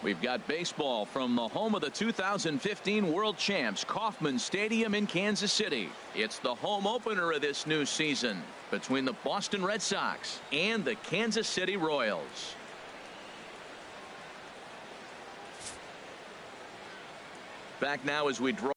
We've got baseball from the home of the 2015 World Champs, Kauffman Stadium in Kansas City. It's the home opener of this new season between the Boston Red Sox and the Kansas City Royals. Back now as we draw.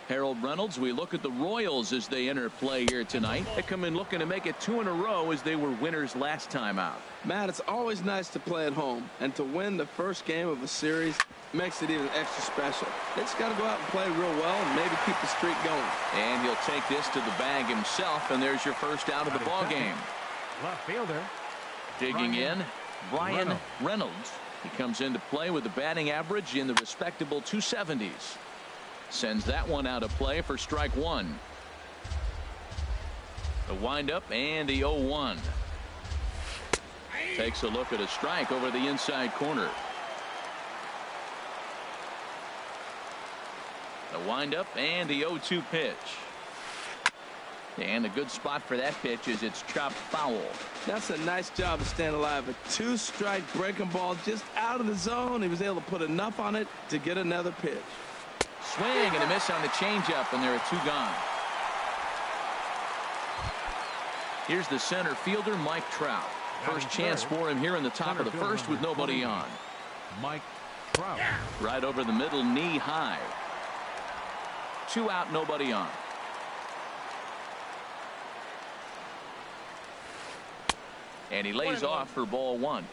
Harold Reynolds, we look at the Royals as they enter play here tonight. They come in looking to make it 2 in a row as they were winners last time out. Matt, it's always nice to play at home, and to win the first game of a series makes it even extra special. They just got to go out and play real well and maybe keep the streak going. And he'll take this to the bag himself, and there's your first out of the ball game. Left fielder. Digging in, Brian Reynolds. He comes into play with a batting average in the respectable 270s. Sends that one out of play for strike one. The windup and the 0-1. Takes a look at a strike over the inside corner. The windup and the 0-2 pitch. And a good spot for that pitch is it's chopped foul. That's a nice job of staying alive. A 2-strike breaking ball just out of the zone. He was able to put enough on it to get another pitch. Swing and a miss on the changeup, and there are 2 gone. Here's the center fielder, Mike Trout. First chance for him here in the top of the first with nobody on. Mike Trout. Right over the middle, knee high. 2 out, nobody on. And he lays off for ball 1.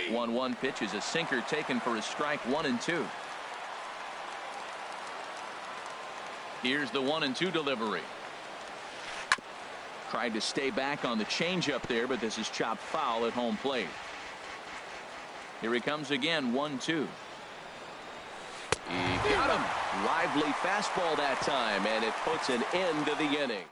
1-1 pitch is a sinker taken for a strike 1 and 2. Here's the 1 and 2 delivery. Tried to stay back on the changeup there, but this is chopped foul at home plate. Here he comes again, 1-2. He got him. Lively fastball that time, and it puts an end to the inning.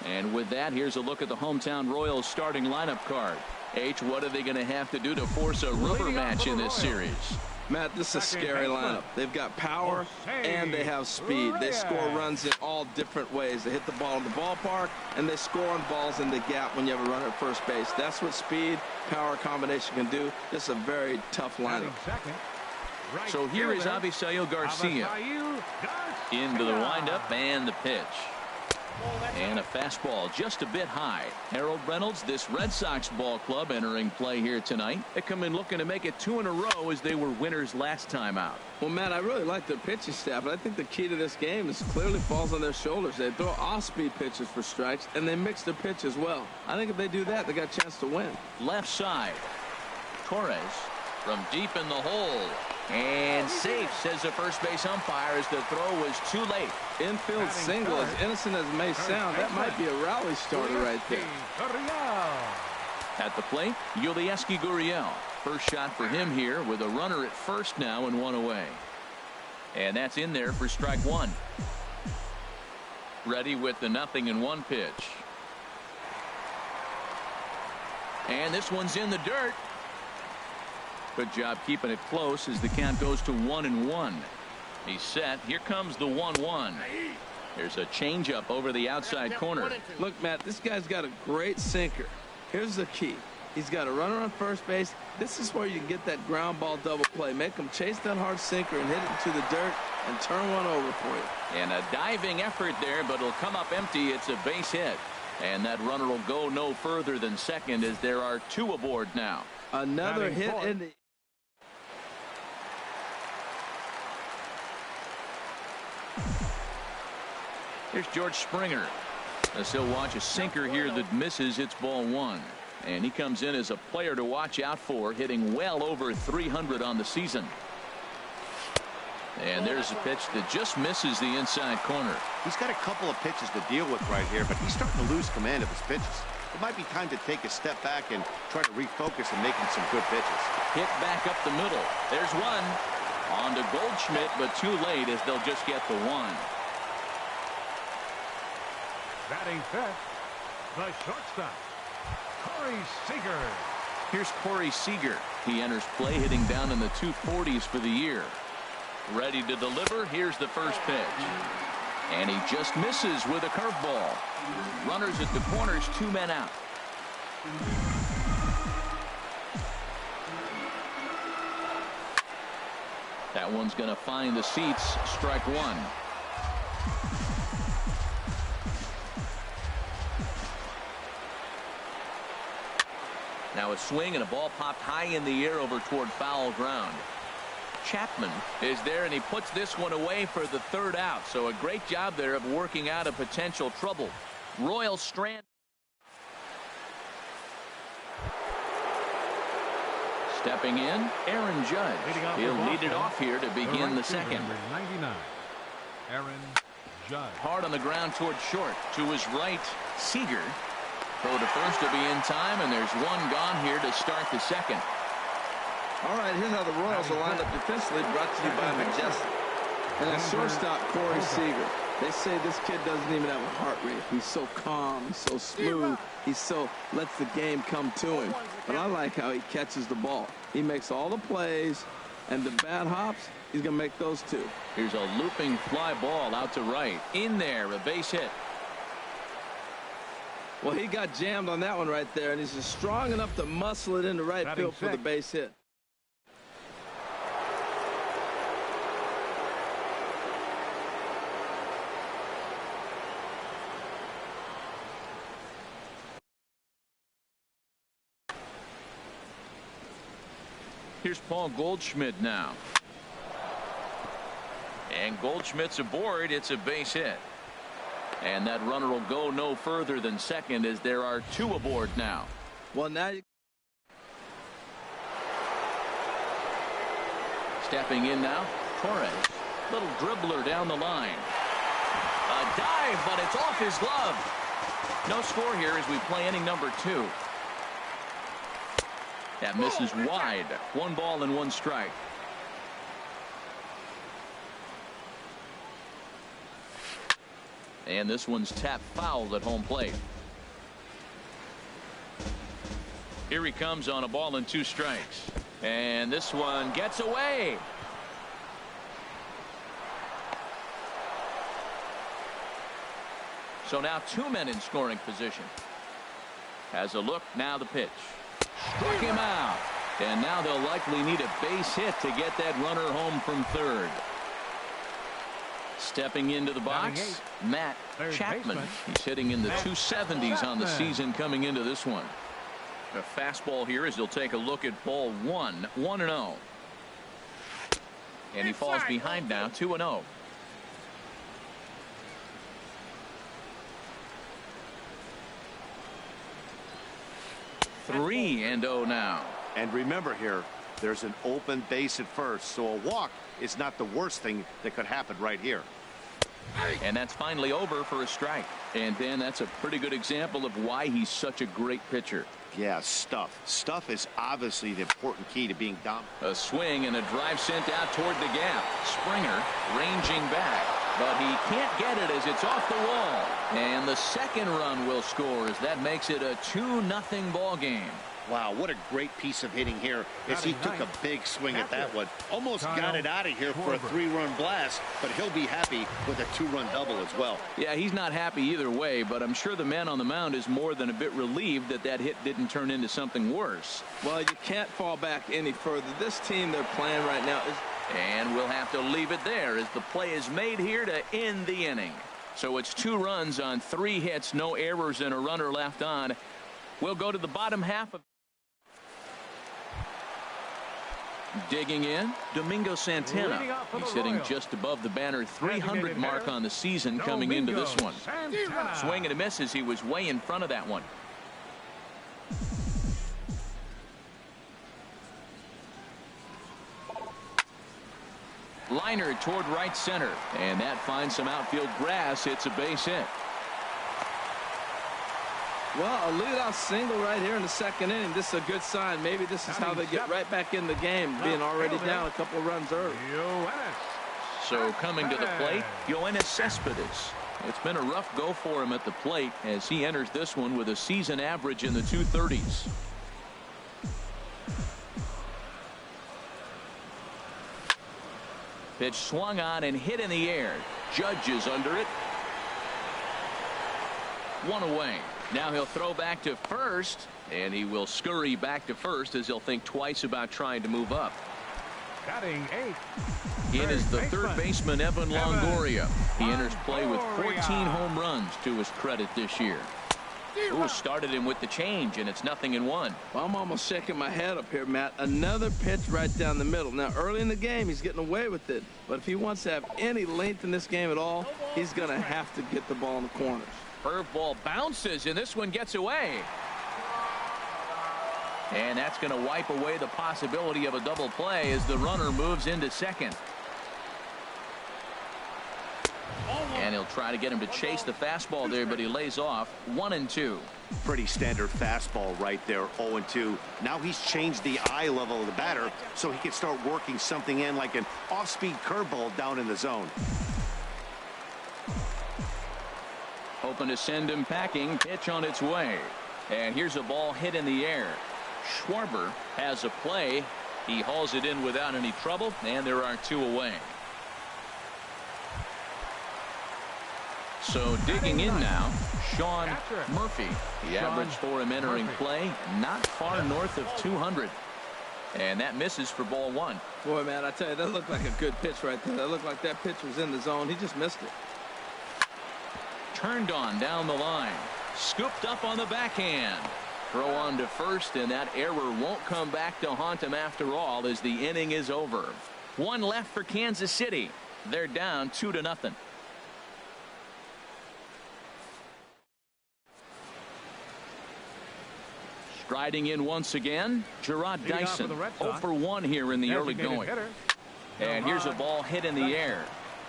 And with that, here's a look at the hometown Royals starting lineup card. H, what are they going to have to do to force a rubber match in this series? Matt, this is a scary lineup. They've got power and they have speed. They score runs in all different ways. They hit the ball in the ballpark and they score on balls in the gap when you have a runner at first base. That's what speed, power combination can do. This is a very tough lineup. So here is Avisail Garcia into the windup and the pitch. And a fastball just a bit high. Harold Reynolds, this Red Sox ball club entering play here tonight. They come in looking to make it 2 in a row as they were winners last time out. Well, Matt, I really like their pitching staff, but I think the key to this game is clearly falls on their shoulders. They throw off-speed pitches for strikes, and they mix their pitch as well. I think if they do that, they got a chance to win. Left side. Torres from deep in the hole. And safe, says the first base umpire, as the throw was too late. Infield single, as innocent as it may sound, that might be a rally starter right there. At the plate, Yulieski Gurriel. First shot for him here with a runner at first now and 1 away. And that's in there for strike 1. Ready with the 0-1 pitch. And this one's in the dirt. Good job keeping it close as the count goes to 1-1. He's set. Here comes the 1-1. There's a changeup over the outside corner. Look, Matt, this guy's got a great sinker. Here's the key. He's got a runner on first base. This is where you get that ground ball double play. Make him chase that hard sinker and hit it into the dirt and turn one over for you. And a diving effort there, but it'll come up empty. It's a base hit. And that runner will go no further than second as there are 2 aboard now. Another hit in the... Here's George Springer. As he'll watch a sinker here that misses. It's ball 1. And he comes in as a player to watch out for, hitting well over 300 on the season. And there's a pitch that just misses the inside corner. He's got a couple of pitches to deal with right here, but he's starting to lose command of his pitches. It might be time to take a step back and try to refocus and making some good pitches. Hit back up the middle. There's one. On to Goldschmidt, but too late as they'll just get the 1. Batting fifth, the shortstop, Corey Seager. Here's Corey Seager. He enters play hitting down in the 240s for the year. Ready to deliver. Here's the first pitch. And he just misses with a curveball. Runners at the corners, 2 men out. That one's going to find the seats. Strike one. Now a swing and a ball popped high in the air over toward foul ground. Chapman is there, and he puts this one away for the 3rd out. So a great job there of working out a potential trouble. Royal Strand. Stepping in, Aaron Judge. He'll lead it off here to begin the second. Number 99, Aaron Judge. Hard on the ground toward short. To his right, Seager. Throw to first to be in time, and there's one gone here to start the second. All right, here's how the Royals are lined up defensively, brought to you by Majestic. And at shortstop, Corey Seager. They say this kid doesn't even have a heart rate. He's so calm, he's so smooth, lets the game come to him. But I like how he catches the ball. He makes all the plays, and the bad hops, he's going to make those too. Here's a looping fly ball out to right. In there, a base hit. Well, he got jammed on that one right there, and he's just strong enough to muscle it into right field for the base hit. Here's Paul Goldschmidt now. And Goldschmidt's aboard. It's a base hit. And that runner will go no further than second, as there are 2 aboard now. Well, now you... Stepping in now, Torres. Little dribbler down the line. A dive, but it's off his glove. No score here as we play inning number 2. That misses wide. 1 ball and 1 strike. And this one's tapped foul at home plate. Here he comes on a ball and 2 strikes. And this one gets away. So now 2 men in scoring position. Has a look, now the pitch. Struck him out. And now they'll likely need a base hit to get that runner home from third. Stepping into the box, Matt Chapman. He's hitting in the 270s on the season coming into this one. A fastball here as he'll take a look at ball 1, 1-0. And he falls behind now, 2-0. Three and 0 now. And remember here, there's an open base at first, so a walk is not the worst thing that could happen right here. And that's finally over for a strike. And Dan, that's a pretty good example of why he's such a great pitcher. Yeah, stuff. Stuff is obviously the important key to being dominant. A swing and a drive sent out toward the gap. Springer ranging back, but he can't get it as it's off the wall. And the second run will score as that makes it a 2-0 ball game. Wow, what a great piece of hitting here as he took a big swing at that one. Almost got it out of here for a 3-run blast, but he'll be happy with a 2-run double as well. Yeah, he's not happy either way, but I'm sure the man on the mound is more than a bit relieved that that hit didn't turn into something worse. Well, you can't fall back any further. This team they're playing right now is... And we'll have to leave it there as the play is made here to end the inning. So it's 2 runs on 3 hits, no errors, and a runner left on. We'll go to the bottom half of... Digging in, Domingo Santana. He's hitting just above the banner 300 mark on the season coming into this one. Swing and a miss as he was way in front of that one. Liner toward right center, and that finds some outfield grass. It's a base hit. Well, a leadoff single right here in the second inning. This is a good sign. Maybe this is how they get right back in the game, being already down a couple of runs early. So coming to the plate, Yoenis Cespedes. It's been a rough go for him at the plate as he enters this one with a season average in the 230s. Pitch swung on and hit in the air. Judge is under it. One away. Now he'll throw back to first, and he will scurry back to first as he'll think twice about trying to move up. Batting 8. In is the third baseman, Evan Longoria. He enters play with 14 home runs to his credit this year. Ooh, started him with the change, and it's 0-1. Well, I'm almost shaking my head up here, Matt. Another pitch right down the middle. Now, early in the game, he's getting away with it. But if he wants to have any length in this game at all, he's going to have to get the ball in the corners. Curveball bounces, and this one gets away. And that's going to wipe away the possibility of a double play as the runner moves into second. And he'll try to get him to chase the fastball there, but he lays off. 1-2. Pretty standard fastball right there. 0-2. Now he's changed the eye level of the batter so he can start working something in like an off-speed curveball down in the zone. Hoping to send him packing. Pitch on its way. And here's a ball hit in the air. Schwarber has a play. He hauls it in without any trouble, and there are 2 away. So digging in now, Sean Murphy. The average for him entering play, not far north of 200. And that misses for ball 1. Boy, man, I tell you, that looked like a good pitch right there. That looked like that pitch was in the zone. He just missed it. Turned on down the line. Scooped up on the backhand. Throw on to first, and that error won't come back to haunt him after all as the inning is over. 1 left for Kansas City. They're down 2-0. Striding in once again, Gerard Dyson. 0 for 1 here in the early going. And here's a ball hit in the air.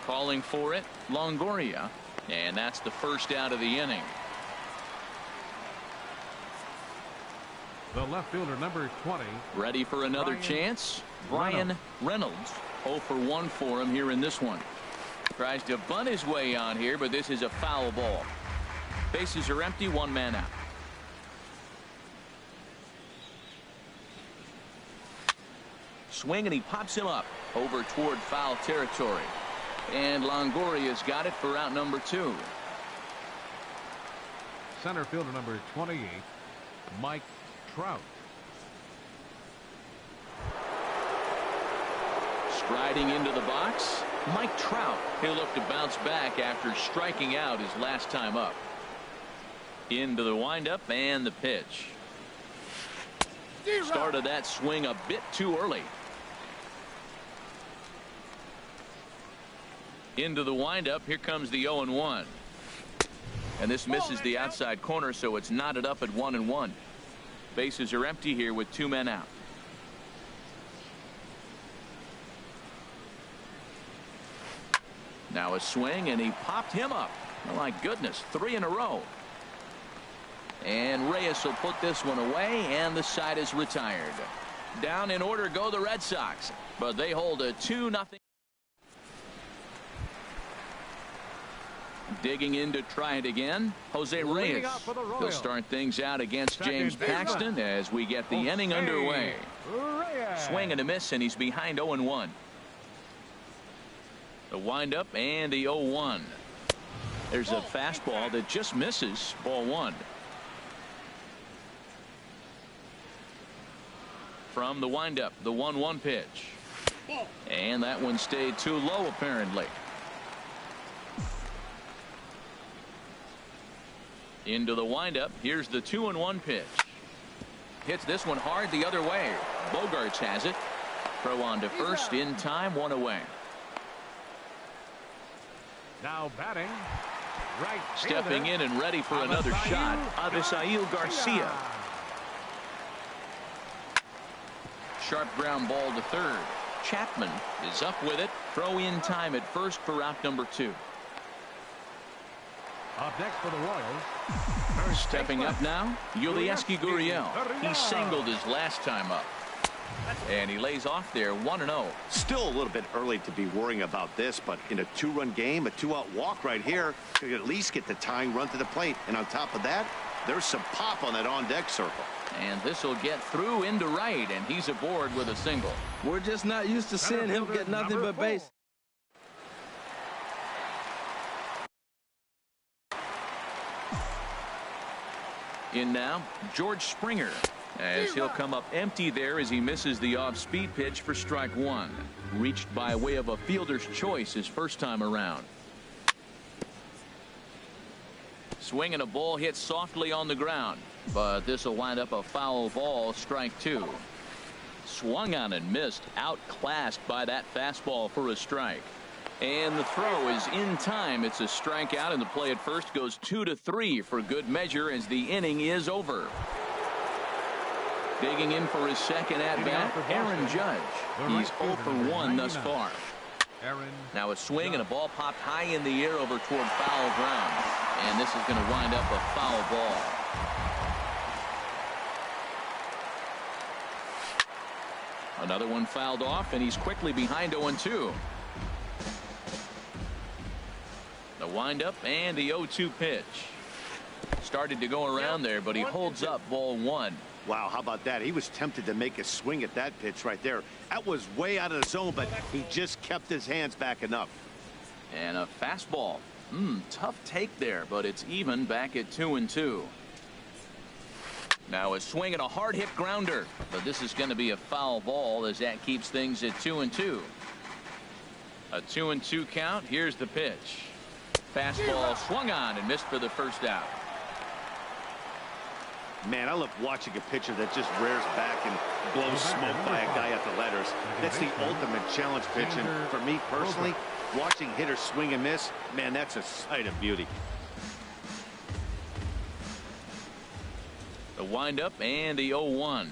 Calling for it, Longoria. And that's the first out of the inning. The left fielder, number 20. Ready for another chance. Brian Reynolds. 0 for 1 for him here in this one. Tries to bunt his way on here, but this is a foul ball. Bases are empty, 1 man out. Swing, and he pops him up over toward foul territory. And Longoria's got it for out number 2. Center fielder, number 28, Mike Trout. Striding into the box, Mike Trout. He'll look to bounce back after striking out his last time up. Into the windup and the pitch. Started that swing a bit too early. Into the windup. Here comes the 0-1. And this misses the outside corner, so it's knotted up at 1-1. Bases are empty here with 2 men out. Now a swing, and he popped him up. Oh my goodness, 3 in a row. And Reyes will put this one away, and the side is retired. Down in order go the Red Sox, but they hold a 2-0. Digging in to try it again, Jose Reyes. He'll start things out against James Paxton as we get the inning underway. Swing and a miss, and he's behind 0-1. The windup and the 0-1. There's a fastball that just misses, ball 1. From the windup, the 1-1 pitch. And that one stayed too low, apparently. Into the windup. Here's the 2-1 pitch. Hits this one hard the other way. Bogarts has it. Throw on to first in time, 1 away. Now batting. Right. Stepping in and ready for another shot, Avisail Garcia. Sharp ground ball to third. Chapman is up with it. Throw in time at first for out number 2. Up next for the Royals. Stepping up now, Yulieski Gurriel. He singled his last time up. And he lays off there, 1-0. Still a little bit early to be worrying about this, but in a 2-run game, a 2-out walk right here could at least get the tying run to the plate. And on top of that, There's some pop on that on-deck circle. And this will get through into right, and he's aboard with a single. We're just not used to seeing him get nothing but base. In now, George Springer, as he'll come up empty there as he misses the off-speed pitch for strike one. Reached by way of a fielder's choice his first time around. Swing and a ball hit softly on the ground, but this will wind up a foul ball, strike two. Swung on and missed, outclassed by that fastball for a strike. And the throw is in time. It's a strikeout, and the play at first goes 2-3 for good measure as the inning is over. Digging in for his second at-bat, Aaron Judge. He's 0 for 1 thus far. Now a swing and a ball popped high in the air over toward foul ground. And this is going to wind up a foul ball. Another one fouled off, and he's quickly behind 0-2. The windup and the 0-2 pitch. Started to go around there, but he holds up ball one. Wow, how about that? He was tempted to make a swing at that pitch right there. That was way out of the zone, but he just kept his hands back enough. And a fastball. Tough take there, but it's even back at 2-2. Now a swing and a hard hit grounder, but this is going to be a foul ball as that keeps things at 2-2. A 2-2 count. Here's the pitch. Fastball swung on and missed for the first out. Man, I love watching a pitcher that just rears back and blows smoke by a guy at the letters. That's the ultimate challenge pitch, and for me personally, watching hitters swing and miss, man, that's a sight of beauty. The windup and the 0-1.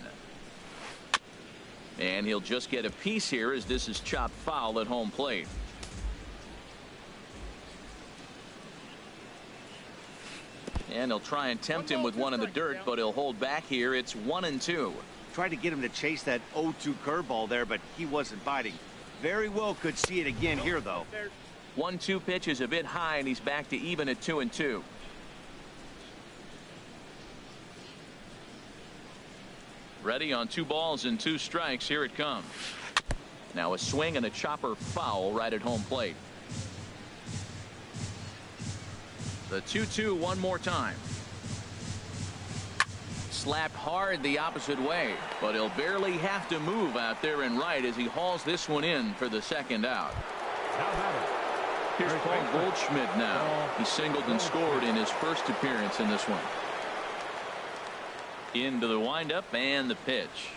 And he'll just get a piece here as this is chopped foul at home plate. And he'll try and tempt him with one in the dirt, but he'll hold back here. It's 1-2. Tried to get him to chase that 0-2 curveball there, but he wasn't biting. Very well could see it again here, though. 1-2 pitch is a bit high, and he's back to even at 2-2. Ready on 2 balls and 2 strikes. Here it comes. Now a swing and a chopper foul right at home plate. The 2-2 one more time. Slapped hard the opposite way, but he'll barely have to move out there in right as he hauls this one in for the second out. Here's Paul Goldschmidt now. He singled and scored in his first appearance in this one. Into the windup and the pitch.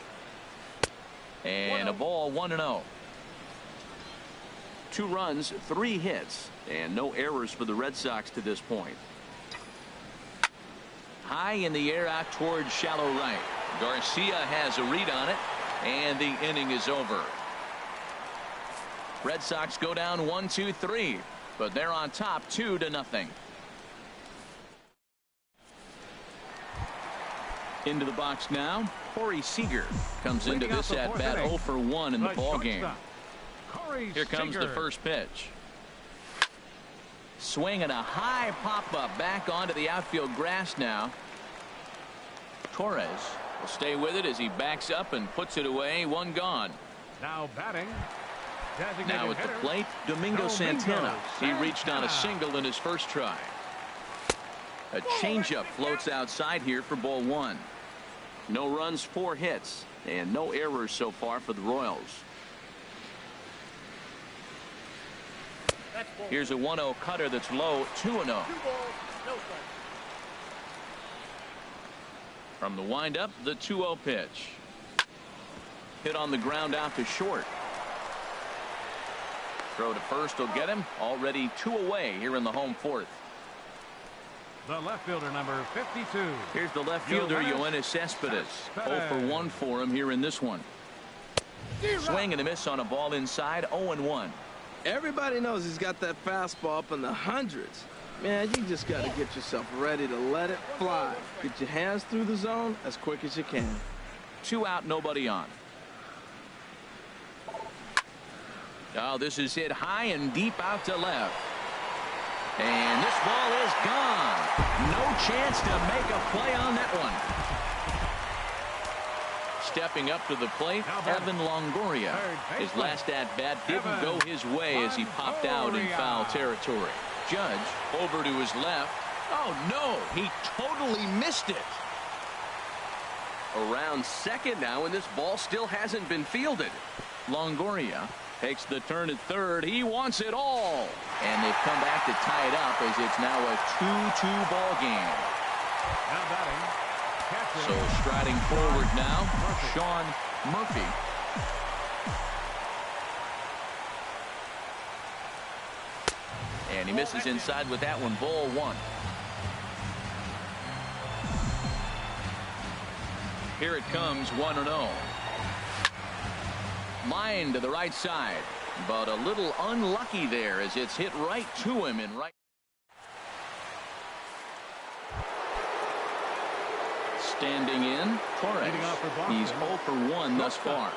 And a ball, 1-0. 2 runs, 3 hits, and no errors for the Red Sox to this point. High in the air out towards shallow right. Garcia has a read on it, and the inning is over. Red Sox go down 1-2-3, but they're on top 2-0. Into the box now, Corey Seager comes into this at bat 0 for 1 in the ball game. Here comes the first pitch. Swing and a high pop-up back onto the outfield grass now. Torres will stay with it as he backs up and puts it away. 1 gone. Now batting. Now at the plate, Domingo Santana. He reached on a single in his first try. A changeup floats outside here for ball 1. No runs, 4 hits, and no errors so far for the Royals. Here's a 1-0 cutter that's low, 2-0. From the windup, the 2-0 pitch. Hit on the ground out to short. Throw to first will get him. Already 2 away here in the home 4th. The left fielder, number 52. Here's the left fielder, Yoenis Cespedes. 0 for 1 for him here in this one. Swing and a miss on a ball inside, 0-1. Everybody knows he's got that fastball up in the hundreds. Man, you just got to get yourself ready to let it fly. Get your hands through the zone as quick as you can. 2 out, nobody on. Oh, this is hit high and deep out to left. And this ball is gone. No chance to make a play on that one. Stepping up to the plate, Evan Longoria. His last at-bat didn't go his way as he popped out in foul territory. Judge over to his left. Oh, no, he totally missed it. Around second now, and this ball still hasn't been fielded. Longoria takes the turn at third. He wants it all. And they've come back to tie it up as it's now a 2-2 ball game. Now batting. So striding forward now, Sean Murphy. And he misses inside with that one, ball one. Here it comes, 1-0. Line to the right side, but a little unlucky there as it's hit right to him in right. Standing in, Torres. He's 0 for 1 thus far.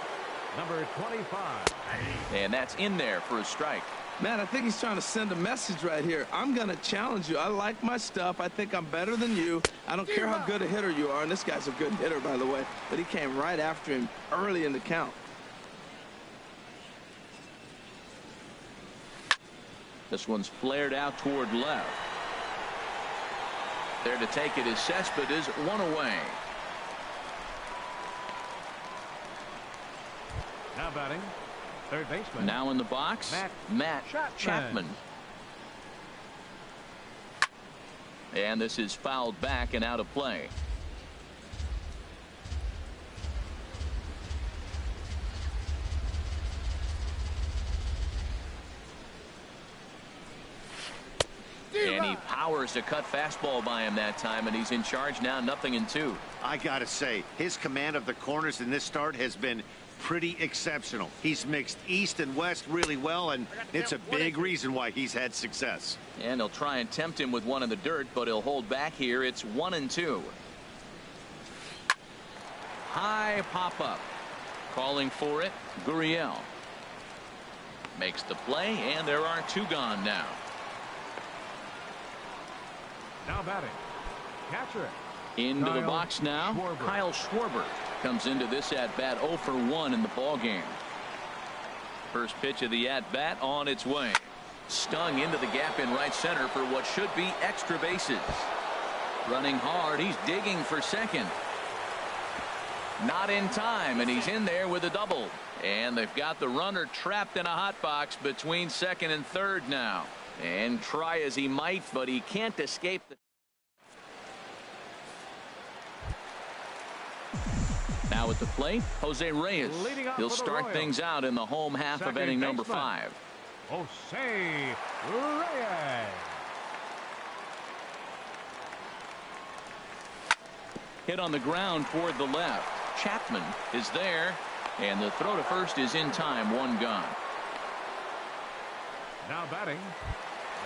Number 25. And that's in there for a strike. Man, I think he's trying to send a message right here. I'm going to challenge you. I like my stuff. I think I'm better than you. I don't care how good a hitter you are. And this guy's a good hitter, by the way. But he came right after him early in the count. This one's flared out toward left. There to take it is Cespedes, one away. Now batting, third baseman. Now in the box, Matt Chapman. And this is fouled back and out of play. And he powers to cut fastball by him that time, and he's in charge now, 0-2. I gotta say, his command of the corners in this start has been pretty exceptional. He's mixed east and west really well, and it's a big reason why he's had success. And he'll try and tempt him with one in the dirt, but he'll hold back here. It's 1-2. High pop up. Calling for it, Gurriel. Makes the play, and there are 2 gone now. Now batting, catcher. Into the box now, Kyle Schwarber comes into this at-bat 0 for 1 in the ball game. First pitch of the at-bat on its way. Stung into the gap in right center for what should be extra bases. Running hard, he's digging for second. Not in time, and he's in there with a double. And they've got the runner trapped in a hot box between second and third now. And try as he might, but he can't escape the. Now at the plate, Jose Reyes. He'll start things out in the home half of inning number 5. Jose Reyes. Hit on the ground toward the left. Chapman is there, and the throw to first is in time, 1 gone. Now batting,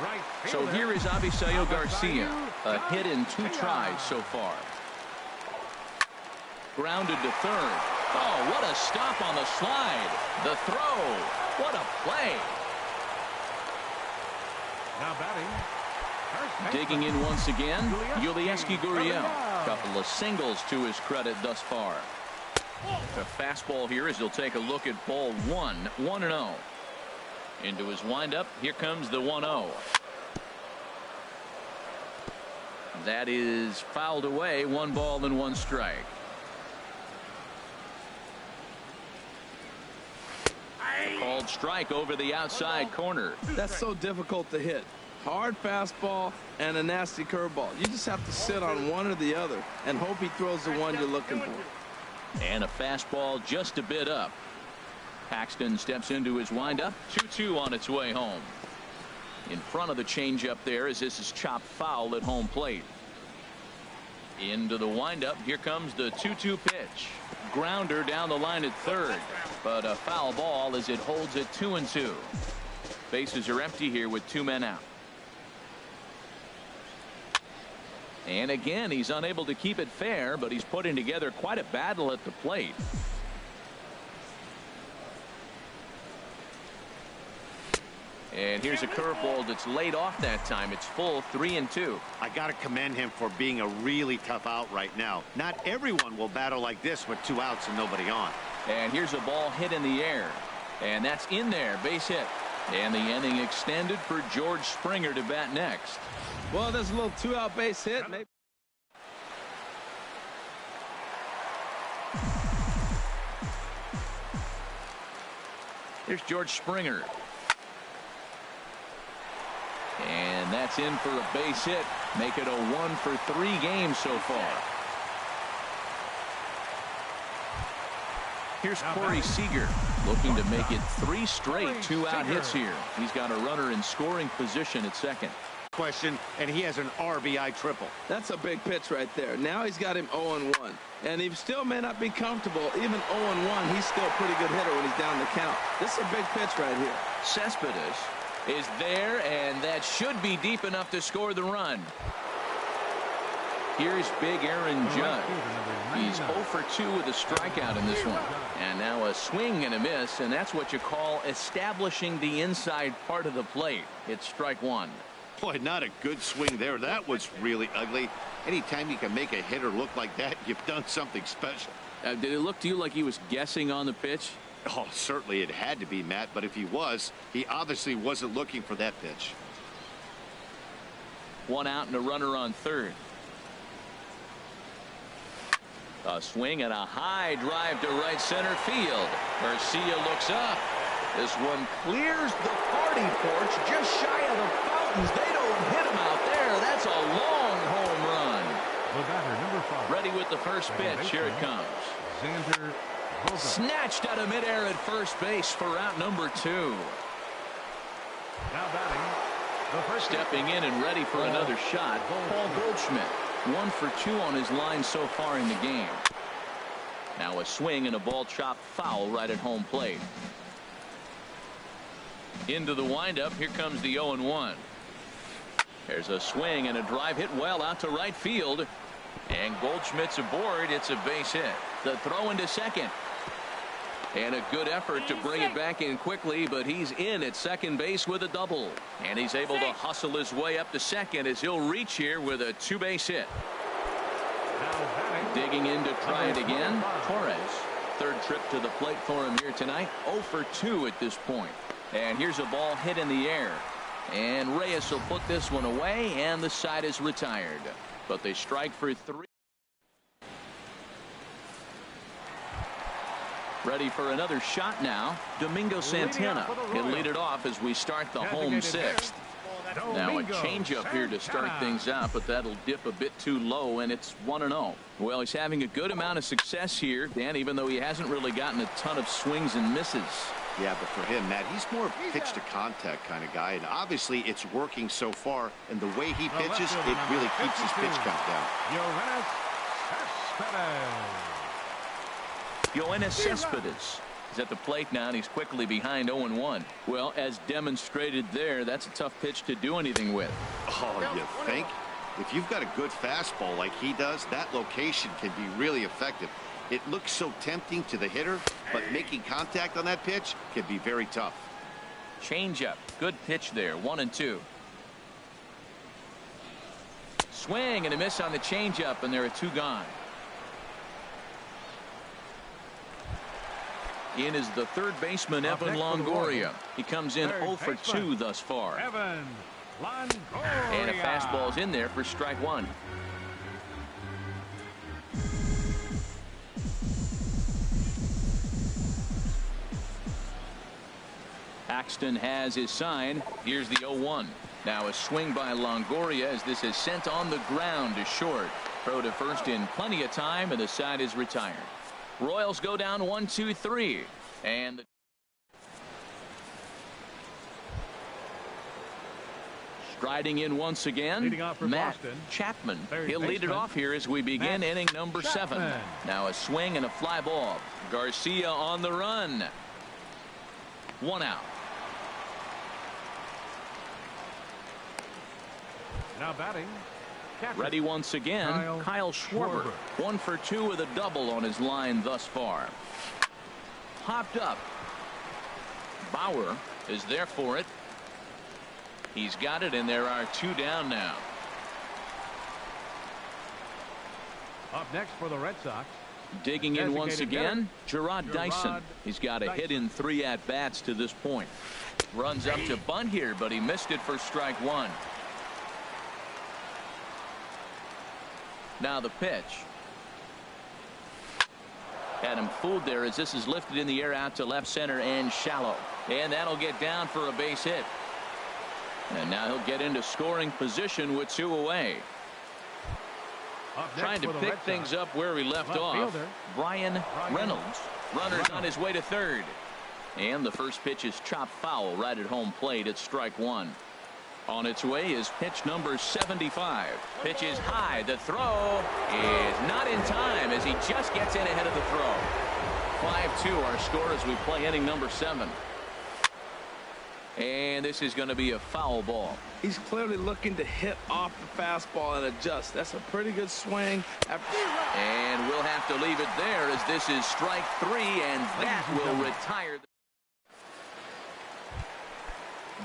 right fielder. So here is Avisail Garcia, a hit in 2 tries so far. Grounded to third. Oh, what a stop on the slide. The throw. What a play. Now batting. Digging in once again, Yulieski Gurriel. Couple of singles to his credit thus far. The fastball here as he'll take a look at ball 1, 1-0. Into his windup, here comes the 1-0. That is fouled away, 1 ball and 1 strike. Called strike over the outside corner. That's so difficult to hit. Hard fastball and a nasty curveball. You just have to sit on one or the other and hope he throws the one you're looking for. And a fastball just a bit up. Paxton steps into his windup. 2-2 on its way home. In front of the changeup there as this is chopped foul at home plate. Into the windup. Here comes the 2-2 pitch. Grounder down the line at third, but a foul ball as it holds it 2-2. Bases are empty here with 2 men out. And again, he's unable to keep it fair, but he's putting together quite a battle at the plate. And here's a curveball that's laid off that time. It's full 3-2. I got to commend him for being a really tough out right now. Not everyone will battle like this with 2 outs and nobody on. And here's a ball hit in the air. And that's in there. Base hit. And the inning extended for George Springer to bat next. Well, there's a little 2-out base hit. Maybe. Here's George Springer. And that's in for a base hit. Make it a 1 for 3 games so far. Here's Corey Seager looking to make it 3 straight 2-out hits here. He's got a runner in scoring position at second. Question, and he has an RBI triple. That's a big pitch right there. Now he's got him 0-1. And he still may not be comfortable. Even 0-1, he's still a pretty good hitter when he's down the count. This is a big pitch right here. Cespedes is there, and that should be deep enough to score the run. Here's big Aaron Judge. He's 0 for 2 with a strikeout in this one. And now a swing and a miss, and that's what you call establishing the inside part of the plate. It's strike 1. Boy, not a good swing there. That was really ugly. Anytime you can make a hitter look like that, you've done something special. Did it look to you like he was guessing on the pitch? Oh, certainly it had to be, Matt, but if he was, he obviously wasn't looking for that pitch. 1 out and a runner on third. A swing and a high drive to right center field. Garcia looks up. This one clears the party porch just shy of the fountains. They don't hit him out there. That's a long home run. The batter, number 5. Ready with the first pitch. Here it comes. Xander Bogaerts. Snatched out of midair at first base for out number 2. Now batting, the first. Stepping in and ready for another shot, Paul Goldschmidt. 1 for 2 on his line so far in the game. Now a swing and a ball chopped foul right at home plate. Into the windup. Here comes the 0-1. There's a swing and a drive hit well out to right field. And Goldschmidt's aboard. It's a base hit. The throw into second. And a good effort to bring it back in quickly, but he's in at second base with a double. And he's able to hustle his way up to second as he'll reach here with a 2-base hit. Digging in to try it again, Torres. Third trip to the plate for him here tonight. 0 for 2 at this point. And here's a ball hit in the air. And Reyes will put this one away, and the side is retired. But they strike for 3. Ready for another shot now. Domingo Santana. He'll lead it off as we start the home 6th. Now a changeup here to start things out, but that'll dip a bit too low, and it's 1-0. Well, he's having a good amount of success here, Dan, even though he hasn't really gotten a ton of swings and misses. Yeah, but for him, Matt, he's more pitch to contact kind of guy, and obviously it's working so far, and the way he pitches, it really keeps his pitch count down. Yoenis Cespedes is at the plate now, and he's quickly behind 0-1. Well, as demonstrated there, that's a tough pitch to do anything with. Oh, you think? If you've got a good fastball like he does, that location can be really effective. It looks so tempting to the hitter, but making contact on that pitch can be very tough. Changeup. Good pitch there. 1-2. Swing and a miss on the changeup, and there are 2 gone. In is the third baseman, Evan Longoria. He comes in 0 for 2 thus far. Evan Longoria. And a fastball's in there for strike 1. Paxton has his sign. Here's the 0-1. Now a swing by Longoria as this is sent on the ground to short. Throw to first in plenty of time, and the side is retired. Royals go down 1-2-3. And striding in once again, Matt Chapman. He'll lead it off here as we begin inning number 7. Now a swing and a fly ball. Garcia on the run. 1 out. Now batting. Ready once again, Kyle Schwarber. 1 for 2 with a double on his line thus far. Popped up. Bauer is there for it. He's got it, and there are 2 down now. Up next for the Red Sox. Digging in once again, Gerard Dyson. He's got a hit in 3 at-bats to this point. Runs up to bunt here, but he missed it for strike 1. Now the pitch. Had him fooled there as this is lifted in the air out to left center and shallow. And that'll get down for a base hit. And now he'll get into scoring position with 2 away. Trying to pick things up where he left off. Brian Reynolds. Runner's on his way to third. And the first pitch is chopped foul right at home plate at strike 1. On its way is pitch number 75. Pitch is high. The throw is not in time as he just gets in ahead of the throw. 5-2 our score as we play inning number 7. And this is going to be a foul ball. He's clearly looking to hit off the fastball and adjust. That's a pretty good swing. And we'll have to leave it there as this is strike 3, and that will retire.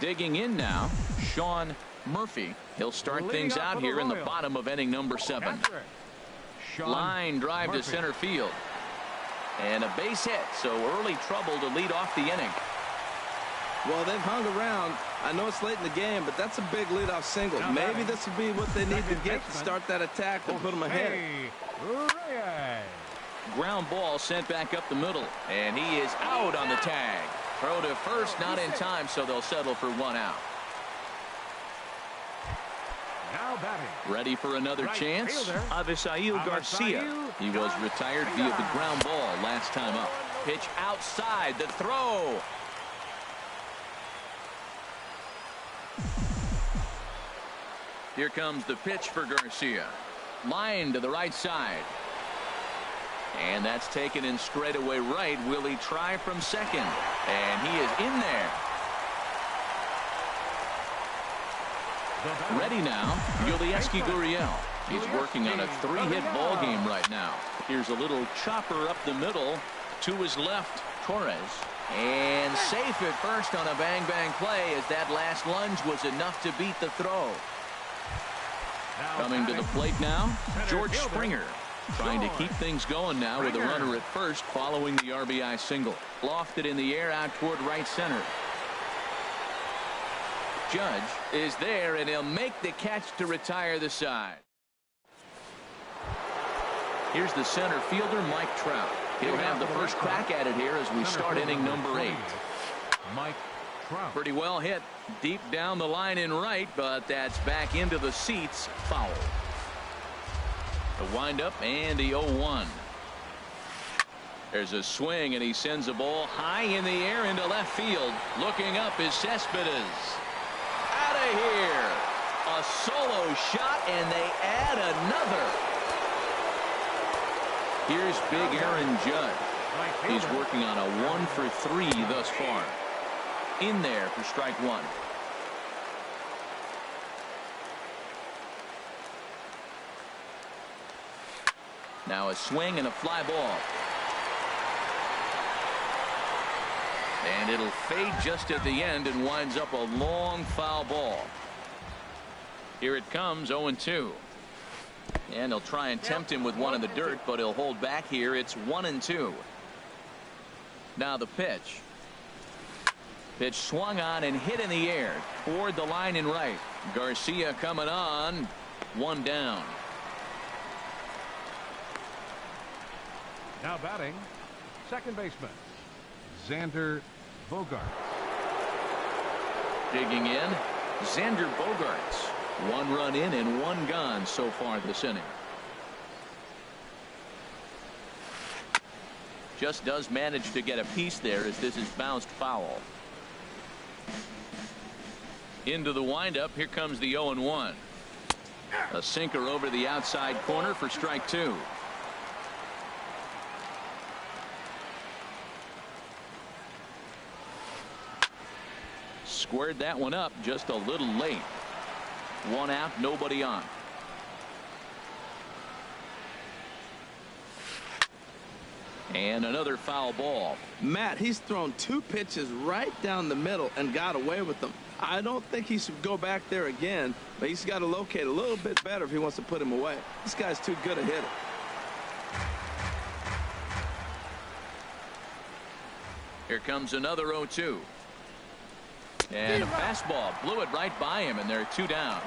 Digging in now, Sean Murphy. He'll start things out here in the bottom of inning number 7. Line drive to center field. And a base hit, so early trouble to lead off the inning. Well, they've hung around. I know it's late in the game, but that's a big leadoff single. Maybe this will be what they need to get to start that attack to put them ahead. Ground ball sent back up the middle, and he is out on the tag. Throw to first, not in time, so they'll settle for 1 out. Ready for another chance? Avisail Garcia. He was retired via the ground ball last time up. Pitch outside, the throw. Here comes the pitch for Garcia. Line to the right side. And that's taken in straightaway right. Will he try from second? And he is in there. Ready now, Yulieski Gurriel. He's working on a 3-hit ball game right now. Here's a little chopper up the middle. To his left, Torres. And safe at first on a bang-bang play as that last lunge was enough to beat the throw. Coming to the plate now, George Springer. Trying to keep things going now with a runner at first following the RBI single. Lofted in the air out toward right center. Judge is there, and he'll make the catch to retire the side. Here's the center fielder, Mike Trout. He'll have the first crack at it here as we start inning number 8. Mike Trout. Pretty well hit deep down the line in right, but that's back into the seats. Foul. The windup and the 0-1. There's a swing, and he sends a ball high in the air into left field. Looking up is Cespedes. Out of here. A solo shot, and they add another. Here's big Aaron Judge. He's working on a 1 for 3 thus far. In there for strike 1. Now a swing and a fly ball. And it'll fade just at the end and winds up a long foul ball. Here it comes, 0-2. And they'll try and tempt him with one in the dirt, but he'll hold back here. It's 1-2. Now the pitch. Pitch swung on and hit in the air toward the line in right. Garcia coming on. 1 down. Now batting, second baseman, Xander Bogaerts. Digging in, Xander Bogaerts. 1 run in and 1 gone so far this inning. Just does manage to get a piece there as this is bounced foul. Into the windup. Here comes the 0-1. A sinker over the outside corner for strike 2. Squared that one up just a little late. 1 out, nobody on. And another foul ball. Matt, he's thrown 2 pitches right down the middle and got away with them. I don't think he should go back there again, but he's got to locate a little bit better if he wants to put him away. This guy's too good a hitter. Here comes another 0-2. And a fastball blew it right by him, and they're 2 down.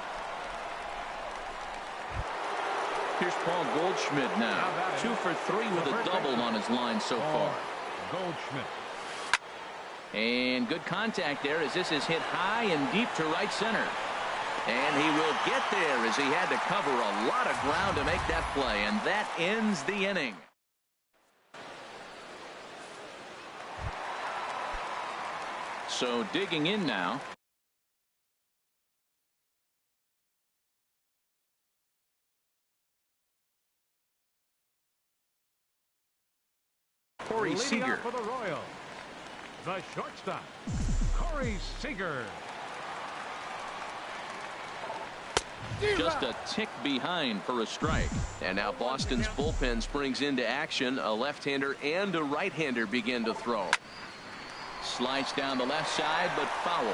Here's Paul Goldschmidt now. 2 for 3 with a double on his line so far. Goldschmidt. And good contact there as this is hit high and deep to right center. And he will get there as he had to cover a lot of ground to make that play. And that ends the inning. So digging in now. Corey Seager. For the Royals, the shortstop, Corey Seager. Just a tick behind for a strike. And now Boston's bullpen springs into action. A left-hander and a right-hander begin to throw. Slides down the left side, but foul.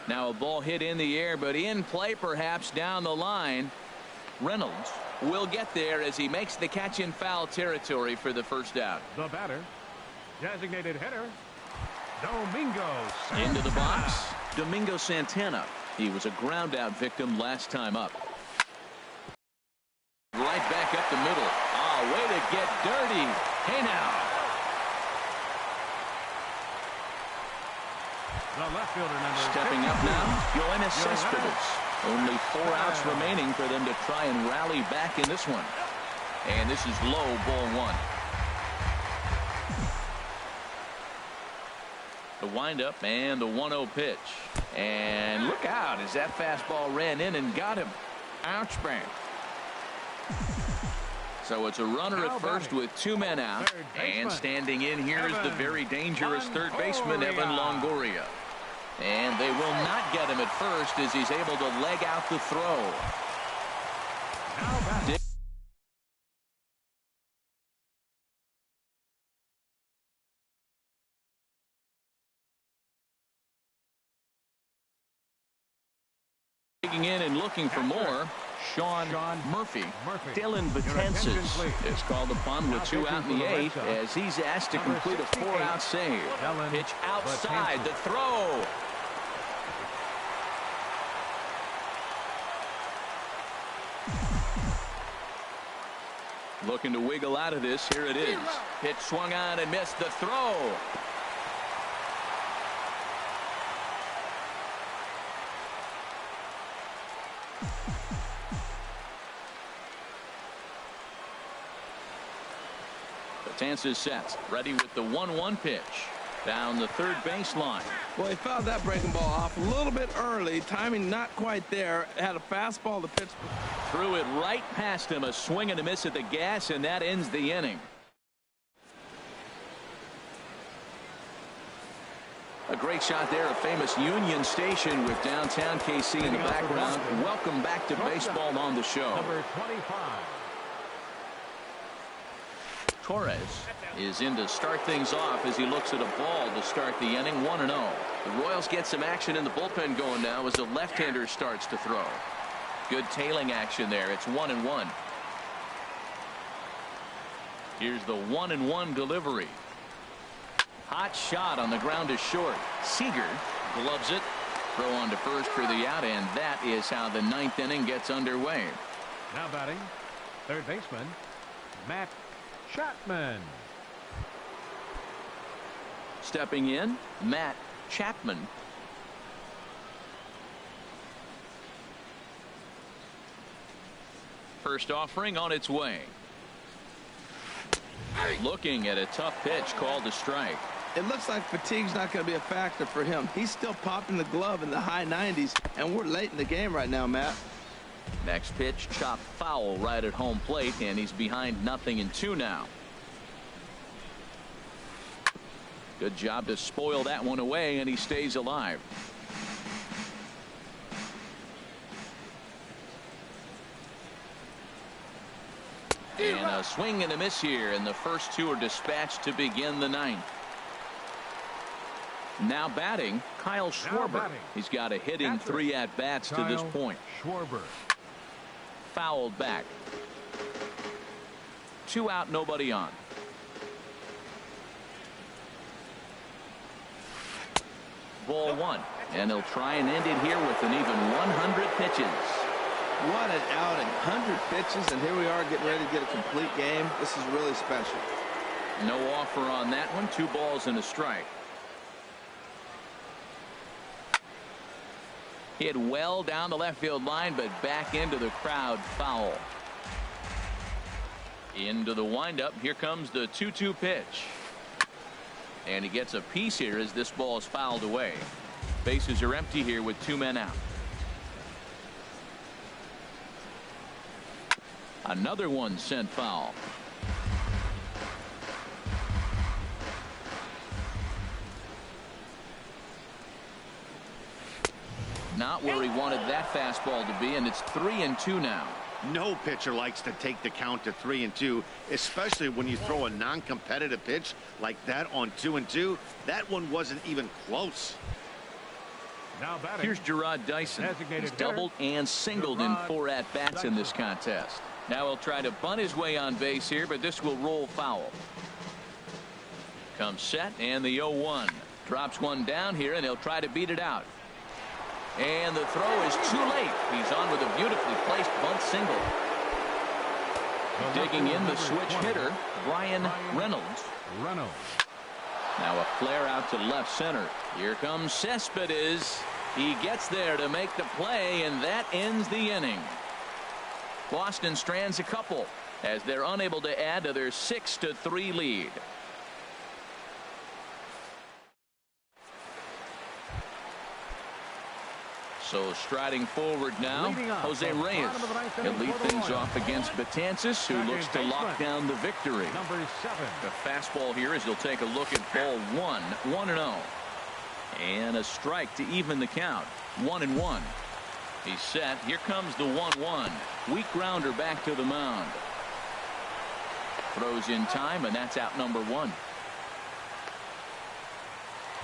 Now a ball hit in the air, but in play perhaps down the line. Reynolds will get there as he makes the catch in foul territory for the first out. The batter, designated hitter, Domingo Santana. Into the box, Domingo Santana. He was a ground out victim last time up. Right back up the middle. Oh, way to get dirty. Hey now. The left fielder number Stepping up now, Yoenis Cespedes. Only 4 outs remaining for them to try and rally back in this one. And this is low, ball 1. The windup and the 1-0 pitch. And look out as that fastball ran in and got him. Ouch bang. So it's a runner at first with 2 men out. And standing in here is the very dangerous third baseman, Evan Longoria. And they will not get him at first as he's able to leg out the throw. Digging in and looking for more. Sean Murphy. Dylan Betances is called upon with 2 out in the 8th as he's asked to complete a 4-out save. Pitch outside, the throw. Looking to wiggle out of this. Here it is. Pitch swung on and missed the throw. Betances sets, ready with the 1-1 pitch. Down the third baseline. Well, he fouled that breaking ball off a little bit early. Timing not quite there. Had a fastball to pitch. Threw it right past him. A swing and a miss at the gas, and that ends the inning. A great shot there of famous Union Station with downtown KC in the background. Welcome back to baseball on the show. Number 25. Torres is in to start things off as he looks at a ball to start the inning. 1-0. The Royals get some action in the bullpen going now as the left-hander starts to throw. Good tailing action there. It's 1-1. Here's the 1-1 delivery. Hot shot on the ground is short. Seager gloves it. Throw on to first for the out, and that is how the 9th inning gets underway. Now batting, third baseman, Matt Chapman. Stepping in, Matt Chapman. First offering on its way. Looking at a tough pitch called a strike. It looks like fatigue's not going to be a factor for him. He's still popping the glove in the high 90s, and we're late in the game right now, Matt. Next pitch, chopped foul right at home plate, and he's behind 0-2 now. Good job to spoil that one away, and he stays alive. And a swing and a miss here, and the first two are dispatched to begin the ninth. Now batting, Kyle Schwarber. He's got a hitting 3 at-bats to this point. Schwarber. Fouled back. 2 out, nobody on. Ball 1, and he'll try and end it here with an even 100 pitches. What an outing. 100 pitches, and here we are getting ready to get a complete game. This is really special. No offer on that one. 2 balls and a strike. Hit well down the left field line, but back into the crowd, foul. Into the windup. Here comes the 2-2 pitch. And he gets a piece here as this ball is fouled away. Bases are empty here with 2 men out. Another one sent foul. Not where he wanted that fastball to be, and it's 3-2 now. No pitcher likes to take the count to 3-2, especially when you throw a non-competitive pitch like that on 2-2. That one wasn't even close. Now batting. Here's Gerard Dyson. He's doubled and singled in 4 at-bats in this contest. Now he'll try to bunt his way on base here, but this will roll foul. Comes set, and the 0-1. Drops one down here, and he'll try to beat it out. And the throw is too late. He's on with a beautifully placed bunt single. Digging in the switch hitter, Brian Reynolds. Now a flare out to left center. Here comes Cespedes. He gets there to make the play, and that ends the inning. Boston strands a couple as they're unable to add to their 6-3 lead. So striding forward now, Jose Reyes. He'll lead things off against Betances, who looks to lock down the victory. The fastball here as he'll take a look at ball 1, 1-0. And a strike to even the count, 1-1. He's set. Here comes the 1-1. Weak grounder back to the mound. Throws in time, and that's out number 1.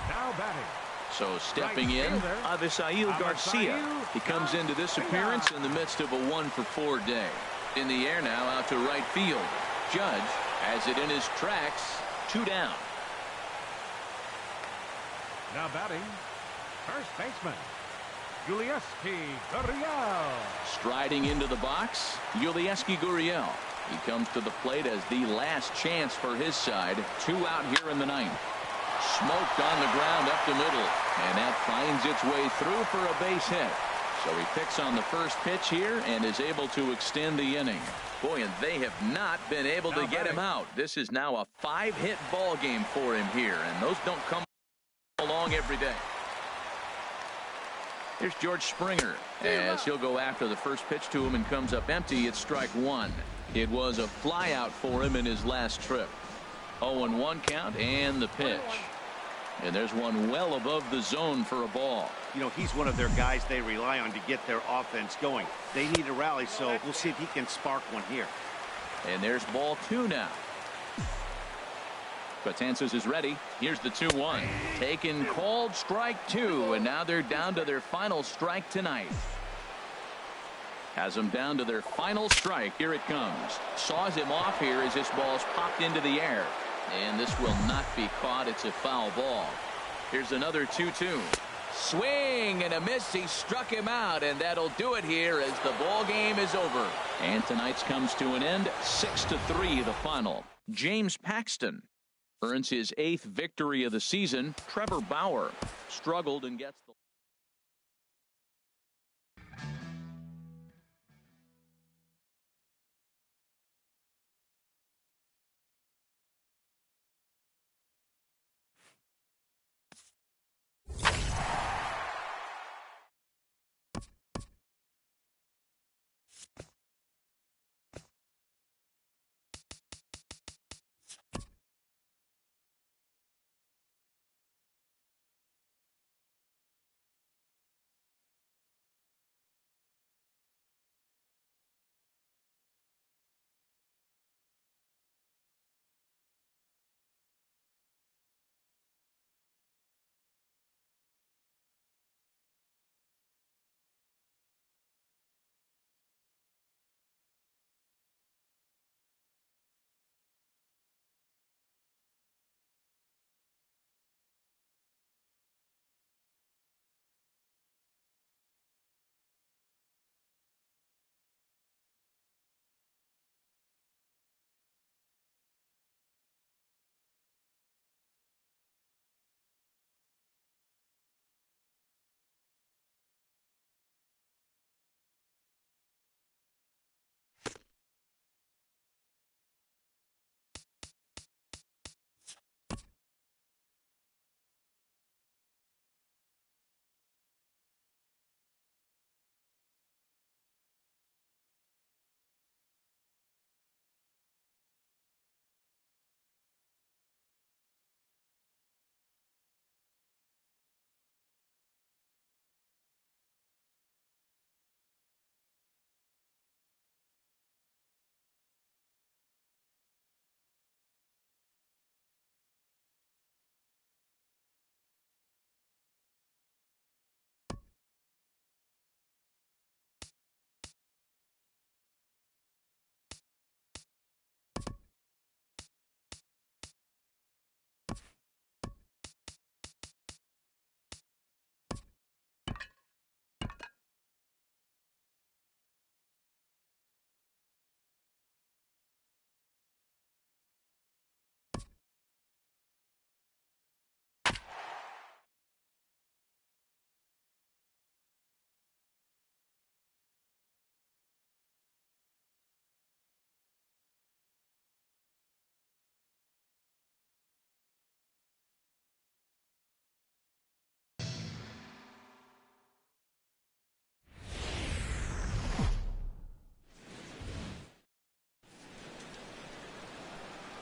Now batting. So stepping in, Avisail Garcia. He comes into this appearance in the midst of a 1-for-4 day. In the air now, out to right field. Judge has it in his tracks. 2 down. Now batting, first baseman, Yulieski Gurriel. Striding into the box, Yulieski Gurriel. He comes to the plate as the last chance for his side. 2 out here in the ninth. Smoked on the ground up the middle, and that finds its way through for a base hit. So he picks on the first pitch here and is able to extend the inning. Boy, and they have not been able to get him out. This is now a 5-hit ball game for him here, and those don't come along every day. Here's George Springer as he'll go after the first pitch to him and comes up empty. It's strike 1. It was a fly out for him in his last trip. 0-1 count and the pitch. And there's one well above the zone for a ball. You know, he's one of their guys they rely on to get their offense going. They need a rally, so we'll see if he can spark one here. And there's ball 2 now. Betances is ready. Here's the 2-1. Taken, called, strike 2, and now they're down to their final strike tonight. Has them down to their final strike. Here it comes. Saws him off here as this ball's popped into the air. And this will not be caught. It's a foul ball. Here's another 2-2. Swing and a miss. He struck him out, and that'll do it here as the ball game is over. And tonight's comes to an end. 6-3 the final. James Paxton earns his 8th victory of the season. Trevor Bauer struggled and gets the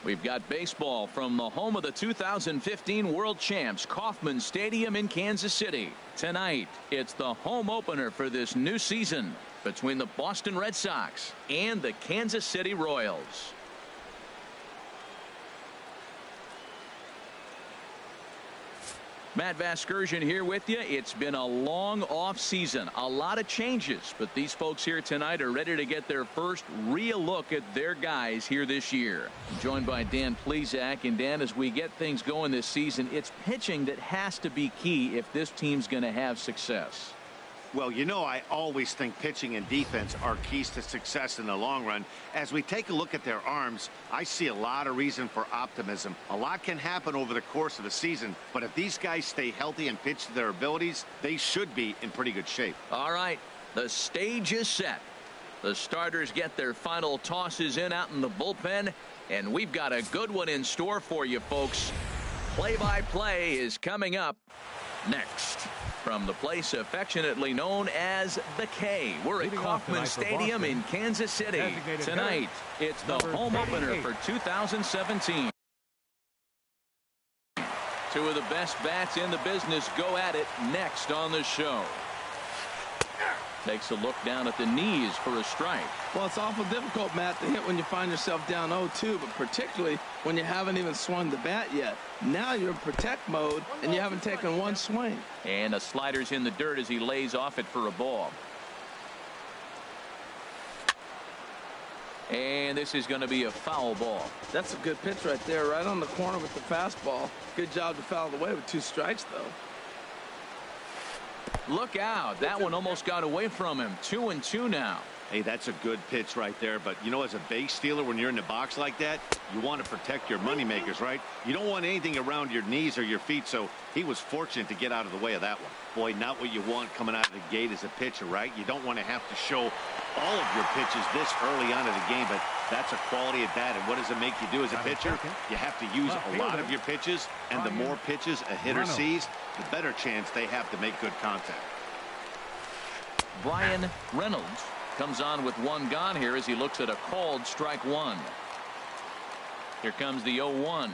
We've got baseball from the home of the 2015 World Champs, Kauffman Stadium in Kansas City. Tonight, it's the home opener for this new season between the Boston Red Sox and the Kansas City Royals. Matt Vasgersian here with you. It's been a long off season, a lot of changes, but these folks here tonight are ready to get their first real look at their guys here this year. I'm joined by Dan Plesac, and Dan, as we get things going this season, it's pitching that has to be key if this team's going to have success. Well, you know, I always think pitching and defense are keys to success in the long run. As we take a look at their arms, I see a lot of reason for optimism. A lot can happen over the course of the season, but if these guys stay healthy and pitch to their abilities, they should be in pretty good shape. All right, the stage is set. The starters get their final tosses in out in the bullpen, and we've got a good one in store for you folks. Play-by-play is coming up next. From the place affectionately known as the K, we're at Kauffman Stadium in Kansas City. Tonight, it's the home opener for 2017. Two of the best bats in the business go at it next on the show. Takes a look down at the knees for a strike. Well, it's awful difficult, Matt, to hit when you find yourself down 0-2, but particularly when you haven't even swung the bat yet. Now you're in protect mode, and you haven't taken one swing. And a slider's in the dirt as he lays off it for a ball. And this is going to be a foul ball. That's a good pitch right there, right on the corner with the fastball. Good job to foul it away with 2 strikes, though. Look out. That one almost got away from him. 2-2 now. Hey, that's a good pitch right there. But, you know, as a base stealer, when you're in the box like that, you want to protect your moneymakers, right? You don't want anything around your knees or your feet, so he was fortunate to get out of the way of that one. Boy, not what you want coming out of the gate as a pitcher, right? You don't want to have to show all of your pitches this early on in the game, but that's a quality at bat. And what does it make you do as a pitcher? You have to use a lot of your pitches, and the more pitches a hitter sees, the better chance they have to make good contact. Bryan Reynolds comes on with one gone here as he looks at a called strike one. Here comes the 0-1.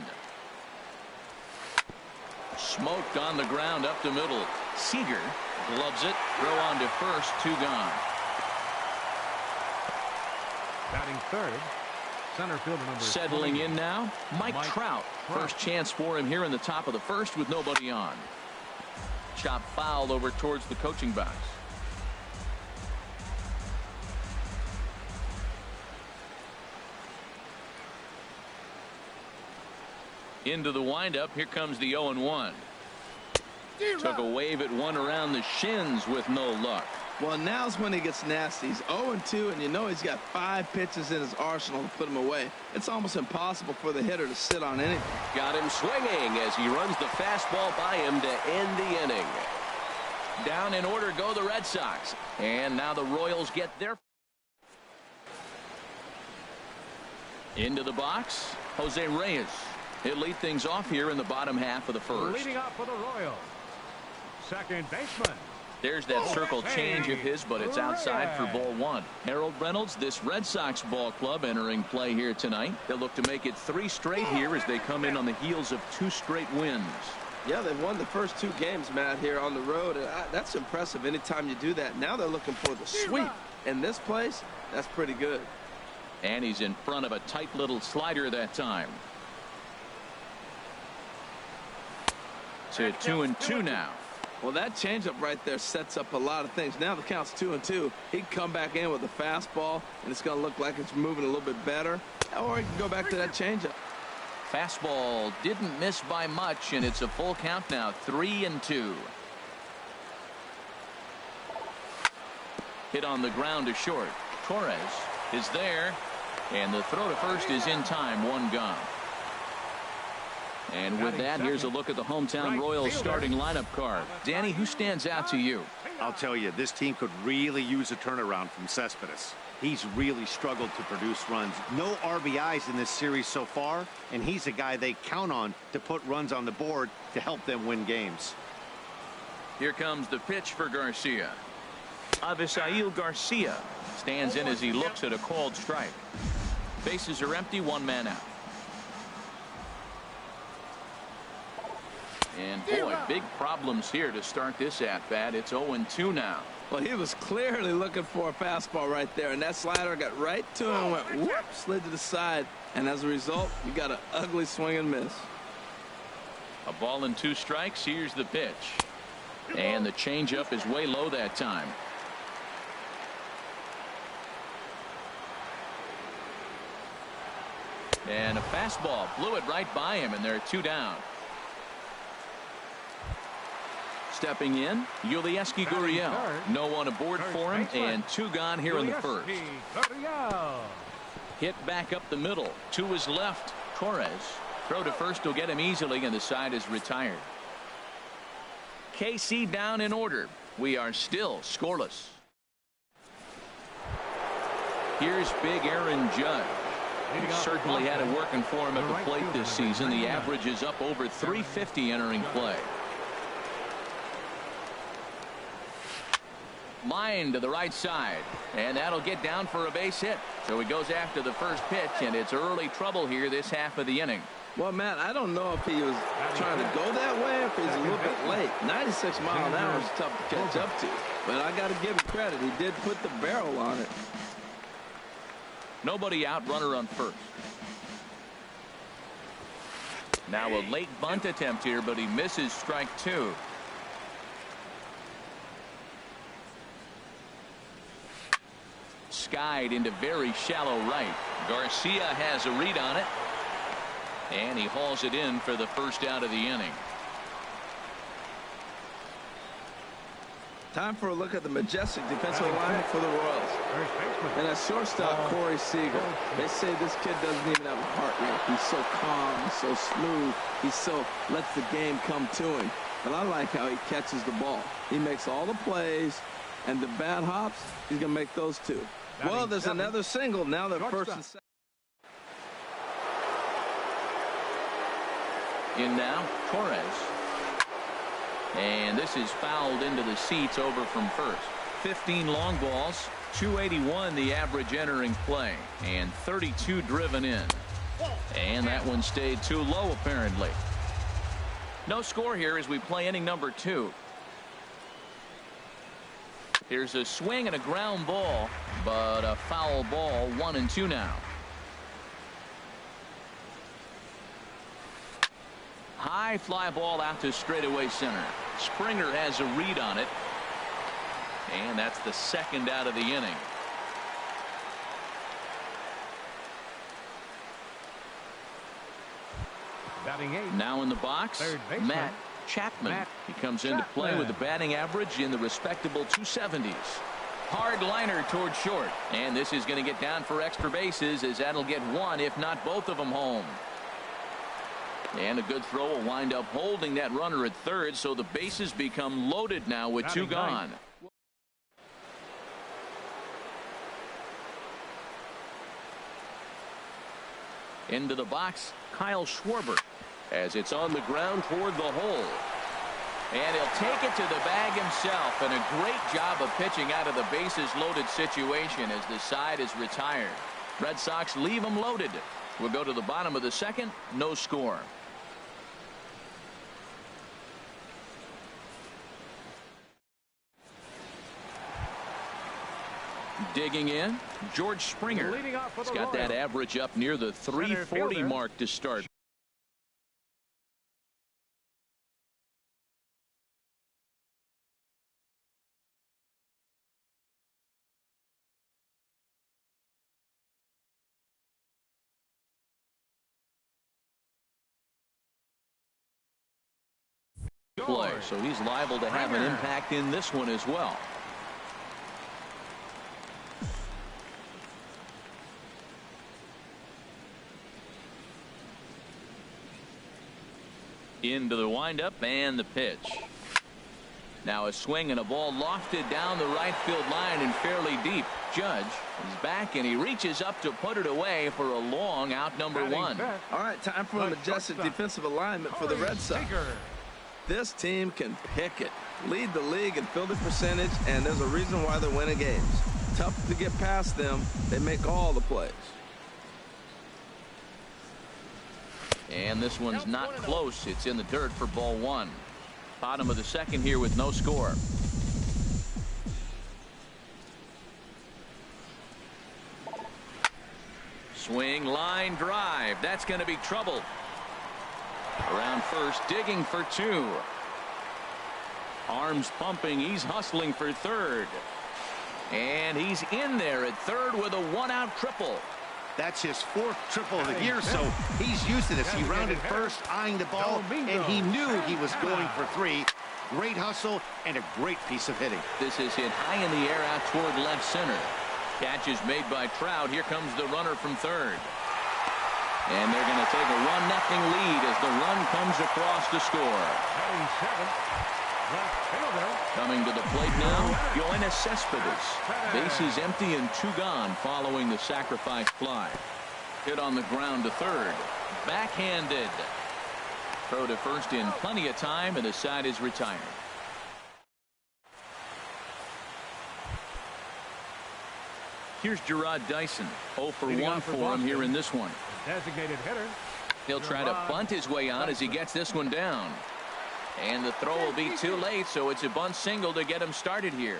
Smoked on the ground up the middle. Seager gloves it. Throw on to first. 2 gone. Batting third, center fielder number settling in now, Mike Trout. First chance for him here in the top of the first with nobody on. Chop foul over towards the coaching box. Into the windup. Here comes the 0-1. Took a wave at one around the shins with no luck. Well, now's when he gets nasty. He's 0-2, and you know he's got 5 pitches in his arsenal to put him away. It's almost impossible for the hitter to sit on anything. Got him swinging as he runs the fastball by him to end the inning. Down in order go the Red Sox. And now the Royals get their. Into the box, Jose Reyes. He'll lead things off here in the bottom half of the first. leading up for the Royals, second baseman. There's that circle change of his, but it's outside for ball 1. Harold Reynolds, this Red Sox ball club entering play here tonight. They'll look to make it 3 straight here as they come in on the heels of 2 straight wins. Yeah, they've won the first 2 games, Matt, here on the road. That's impressive anytime you do that. Now they're looking for the sweep. In this place, that's pretty good. And he's in front of a tight little slider that time. To 2-2 now. Well, that changeup right there sets up a lot of things. Now the count's 2-2. He can come back in with a fastball, and it's going to look like it's moving a little bit better. Or he can go back to that changeup. Fastball didn't miss by much, and it's a full count now. 3-2. Hit on the ground to short. Torres is there, and the throw to first is in time. 1 gone. And with that, here's a look at the hometown Royals starting lineup card. Danny, who stands out to you? I'll tell you, this team could really use a turnaround from Cespedes. He's really struggled to produce runs. No RBIs in this series so far, and he's a guy they count on to put runs on the board to help them win games. Here comes the pitch for Garcia. Avisail Garcia stands in as he looks at a called strike. Bases are empty, 1 man out. And boy, big problems here to start this at-bat. It's 0-2 now. Well, he was clearly looking for a fastball right there, and that slider got right to him and went whoop, slid to the side, and as a result, you got an ugly swing and miss. A ball and 2 strikes. Here's the pitch, and the changeup is way low that time. And a fastball blew it right by him, and there are 2 down. Stepping in, Yulieski Gurriel. No one aboard for him, and 2 gone here in the first. Hit back up the middle to his left. Torres. Throw to first will get him easily, and the side is retired. KC down in order. We are still scoreless. Here's big Aaron Judge. He certainly had it working for him at the plate this season. The average is up over 350 entering play. Line to the right side, and that'll get down for a base hit. So he goes after the first pitch, and it's early trouble here this half of the inning. Well, Matt, I don't know if he was trying to go that way or if he's a little bit late. 96 miles an hour is tough to catch up to, but I got to give him credit. He did put the barrel on it. Nobody out, runner on first. Now a late bunt attempt here, but he misses strike 2. Skied into very shallow right. Garcia has a read on it, and he hauls it in for the first out of the inning. Time for a look at the majestic defensive line for the Royals. And at shortstop, Corey Seager. They say this kid doesn't even have a heart rate. He's so calm, he's so smooth, he so lets the game come to him. But I like how he catches the ball. He makes all the plays, and the bad hops, he's going to make those too. Well, there's another single. Now they're first and second. In now, Torres. And this is fouled into the seats over from first. 15 long balls, 281 the average entering play, and 32 driven in. And that one stayed too low apparently. No score here as we play inning number 2. Here's a swing and a ground ball, but a foul ball. 1-2 now. High fly ball out to straightaway center. Springer has a read on it, and that's the second out of the inning. Now in the box, Matt Chapman. He comes into play with a batting average in the respectable 270s. Hard liner toward short, and this is going to get down for extra bases as that'll get one, if not both of them, home. And a good throw will wind up holding that runner at third, so the bases become loaded now with 2 gone. Into the box, Kyle Schwarber, as it's on the ground toward the hole. And he'll take it to the bag himself, and a great job of pitching out of the bases loaded situation as the side is retired. Red Sox leave them loaded. We'll go to the bottom of the second. No score. Digging in, George Springer. He's got that average up near the 340 mark to start. Play, so he's liable to have an impact in this one as well. Into the windup and the pitch. Now a swing and a ball lofted down the right field line and fairly deep. Judge is back, and he reaches up to put it away for a long out, number 1. All right, time for a majestic defensive alignment for the Red Sox. This team can pick it, lead the league in fielding percentage, and there's a reason why they're winning games. Tough to get past them. They make all the plays. And this one's not close. It's in the dirt for ball one. Bottom of the second here with no score. Swing, line drive. That's going to be trouble. Around first, digging for two. Arms pumping. He's hustling for third. And he's in there at third with a one-out triple. That's his fourth triple of the year, so he's used to this. He rounded first, eyeing the ball, and he knew he was going for three. Great hustle and a great piece of hitting. This is hit high in the air out toward left center. Catch is made by Trout. Here comes the runner from third. And they're going to take a 1-0 lead as the run comes across to score. Coming to the plate now, Yoenis Cespedes. Bases empty and two gone following the sacrifice fly. Hit on the ground to third. Backhanded. Throw to first in plenty of time, and the side is retired. Here's Gerard Dyson. 0 for 1 for him here in this one. Designated hitter. He'll try to bunt his way on as he gets this one down. And the throw will be too late, so it's a bunt single to get him started here.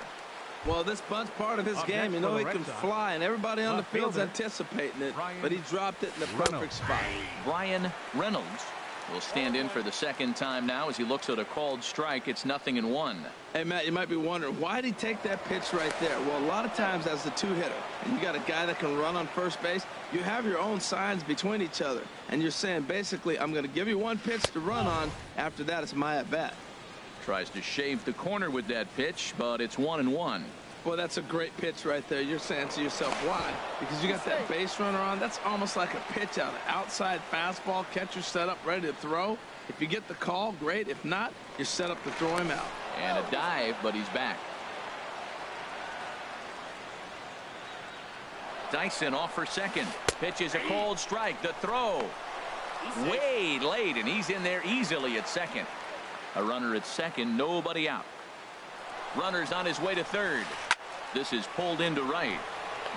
Well, this bunt's part of his game. You know he can fly, and everybody on the field's anticipating it, but he dropped it in the perfect spot. Brian Reynolds will stand in for the second time now as he looks at a called strike. It's 0-1. Hey, Matt, you might be wondering, why did he take that pitch right there? Well, a lot of times as the two-hitter, and you got a guy that can run on first base, you have your own signs between each other. And you're saying, basically, I'm going to give you one pitch to run on. After that, it's my at-bat. Tries to shave the corner with that pitch, but it's 1-1. Well, that's a great pitch right there. You're saying to yourself, why? Because you got that base runner on. That's almost like a pitch out. An outside fastball, catcher set up, ready to throw. If you get the call, great. If not, you're set up to throw him out. And a dive, but he's back. Dyson off for second. Pitch is a cold strike. The throw. Way late, and he's in there easily at second. A runner at second, nobody out. Runner's on his way to third. This is pulled into right.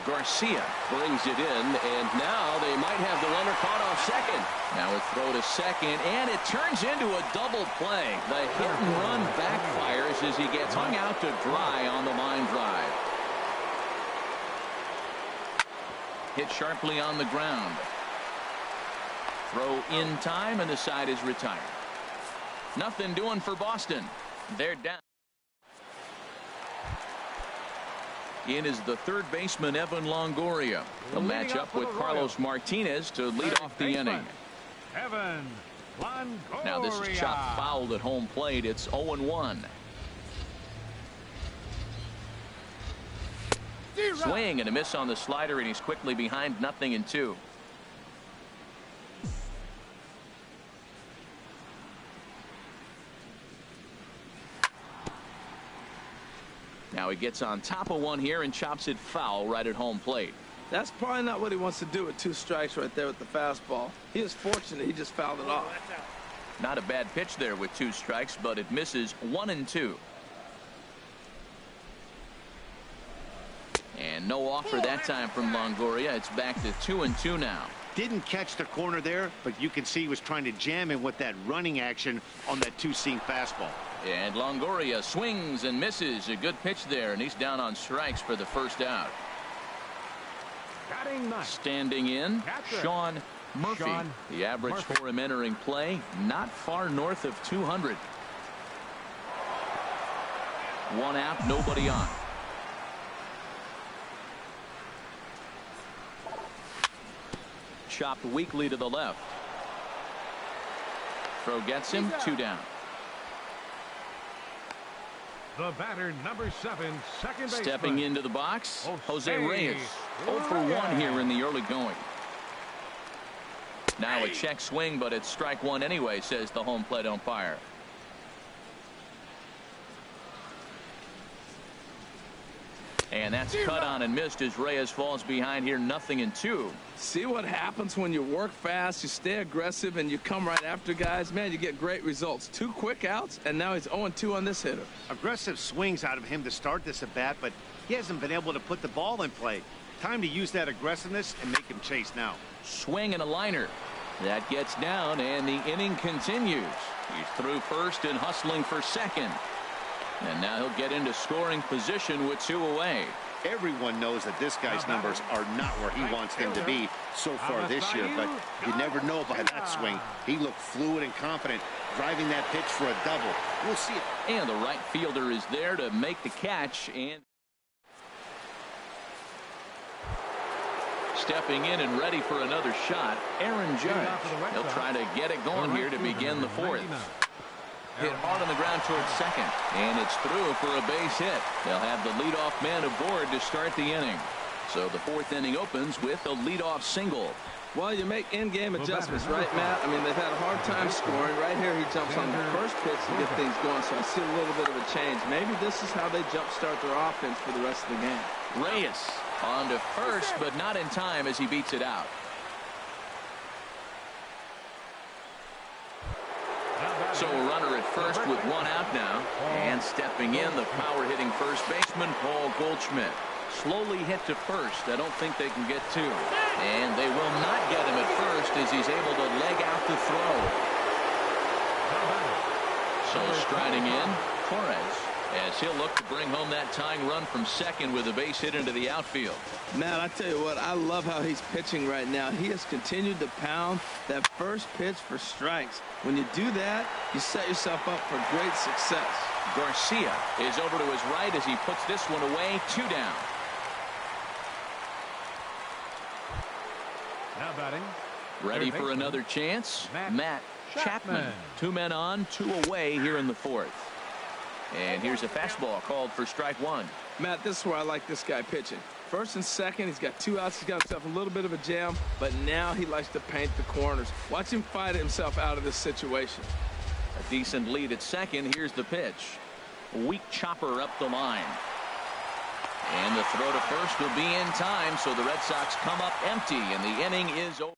Garcia brings it in, and now they might have the runner caught off second. Now a throw to second, and it turns into a double play. The hit and run backfires as he gets hung out to dry on the line drive. Hit sharply on the ground. Throw in time, and the side is retired. Nothing doing for Boston. They're down. In is the third baseman, Evan Longoria. He'll match up with Carlos Martinez to lead off the inning. Evan Longoria. Now this is chopped fouled at home plate. It's 0-1. Swing and a miss on the slider, and he's quickly behind 0-2. Now he gets on top of one here and chops it foul right at home plate. That's probably not what he wants to do with two strikes right there with the fastball. He is fortunate he just fouled it off. Not a bad pitch there with two strikes, but it misses 1-2. And no offer that time from Longoria. It's back to 2-2 now. Didn't catch the corner there, but you can see he was trying to jam him with that running action on that two-seam fastball. And Longoria swings and misses. A good pitch there, and he's down on strikes for the first out. Standing in, Sean Murphy. The average for him entering play, not far north of 200. One out, nobody on. Chopped weakly to the left. Throw gets him, 2 down. The batter, number 7, second baseman. Stepping into the box, Jose Reyes. 0 for 1 here in the early going. Now a check swing, but it's strike one anyway, says the home plate umpire. And that's cut on and missed as Reyes falls behind here, 0-2. See what happens when you work fast, you stay aggressive, and you come right after guys? Man, you get great results. 2 quick outs, and now he's 0-2 on this hitter. Aggressive swings out of him to start this at bat, but he hasn't been able to put the ball in play. Time to use that aggressiveness and make him chase now. Swing and a liner. That gets down, and the inning continues. He's through first and hustling for second. And now he'll get into scoring position with 2 away. Everyone knows that this guy's numbers are not where he wants them to be so far this year, but you never know by that swing. He looked fluid and confident, driving that pitch for a double. We'll see it. And the right fielder is there to make the catch. And stepping in and ready for another shot, Aaron Judge. He'll try to get it going here to begin the 4th. Hit hard on the ground towards second, and it's through for a base hit. They'll have the leadoff man aboard to start the inning. So the 4th inning opens with a leadoff single. Well, you make in-game adjustments, right, Matt? I mean, they've had a hard time scoring. Right here, he jumps on the first pitch to get things going, so I see a little bit of a change. Maybe this is how they jumpstart their offense for the rest of the game. Reyes on to first, but not in time as he beats it out. So a runner at first with 1 out now. And stepping in, the power-hitting first baseman, Paul Goldschmidt. Slowly hit to first. I don't think they can get 2. And they will not get him at first as he's able to leg out the throw. So striding in, Torres, as he'll look to bring home that tying run from second with a base hit into the outfield. Matt, I tell you what, I love how he's pitching right now. He has continued to pound that first pitch for strikes. When you do that, you set yourself up for great success. Garcia is over to his right as he puts this one away. 2 down. Now batting. Ready for another chance. Matt Chapman. 2 men on, 2 away here in the 4th. And here's a fastball called for strike 1. Matt, this is where I like this guy pitching. First and second, he's got 2 outs. He's got himself a little bit of a jam, but now he likes to paint the corners. Watch him fight himself out of this situation. A decent lead at second. Here's the pitch. A weak chopper up the line. And the throw to first will be in time, so the Red Sox come up empty, and the inning is over.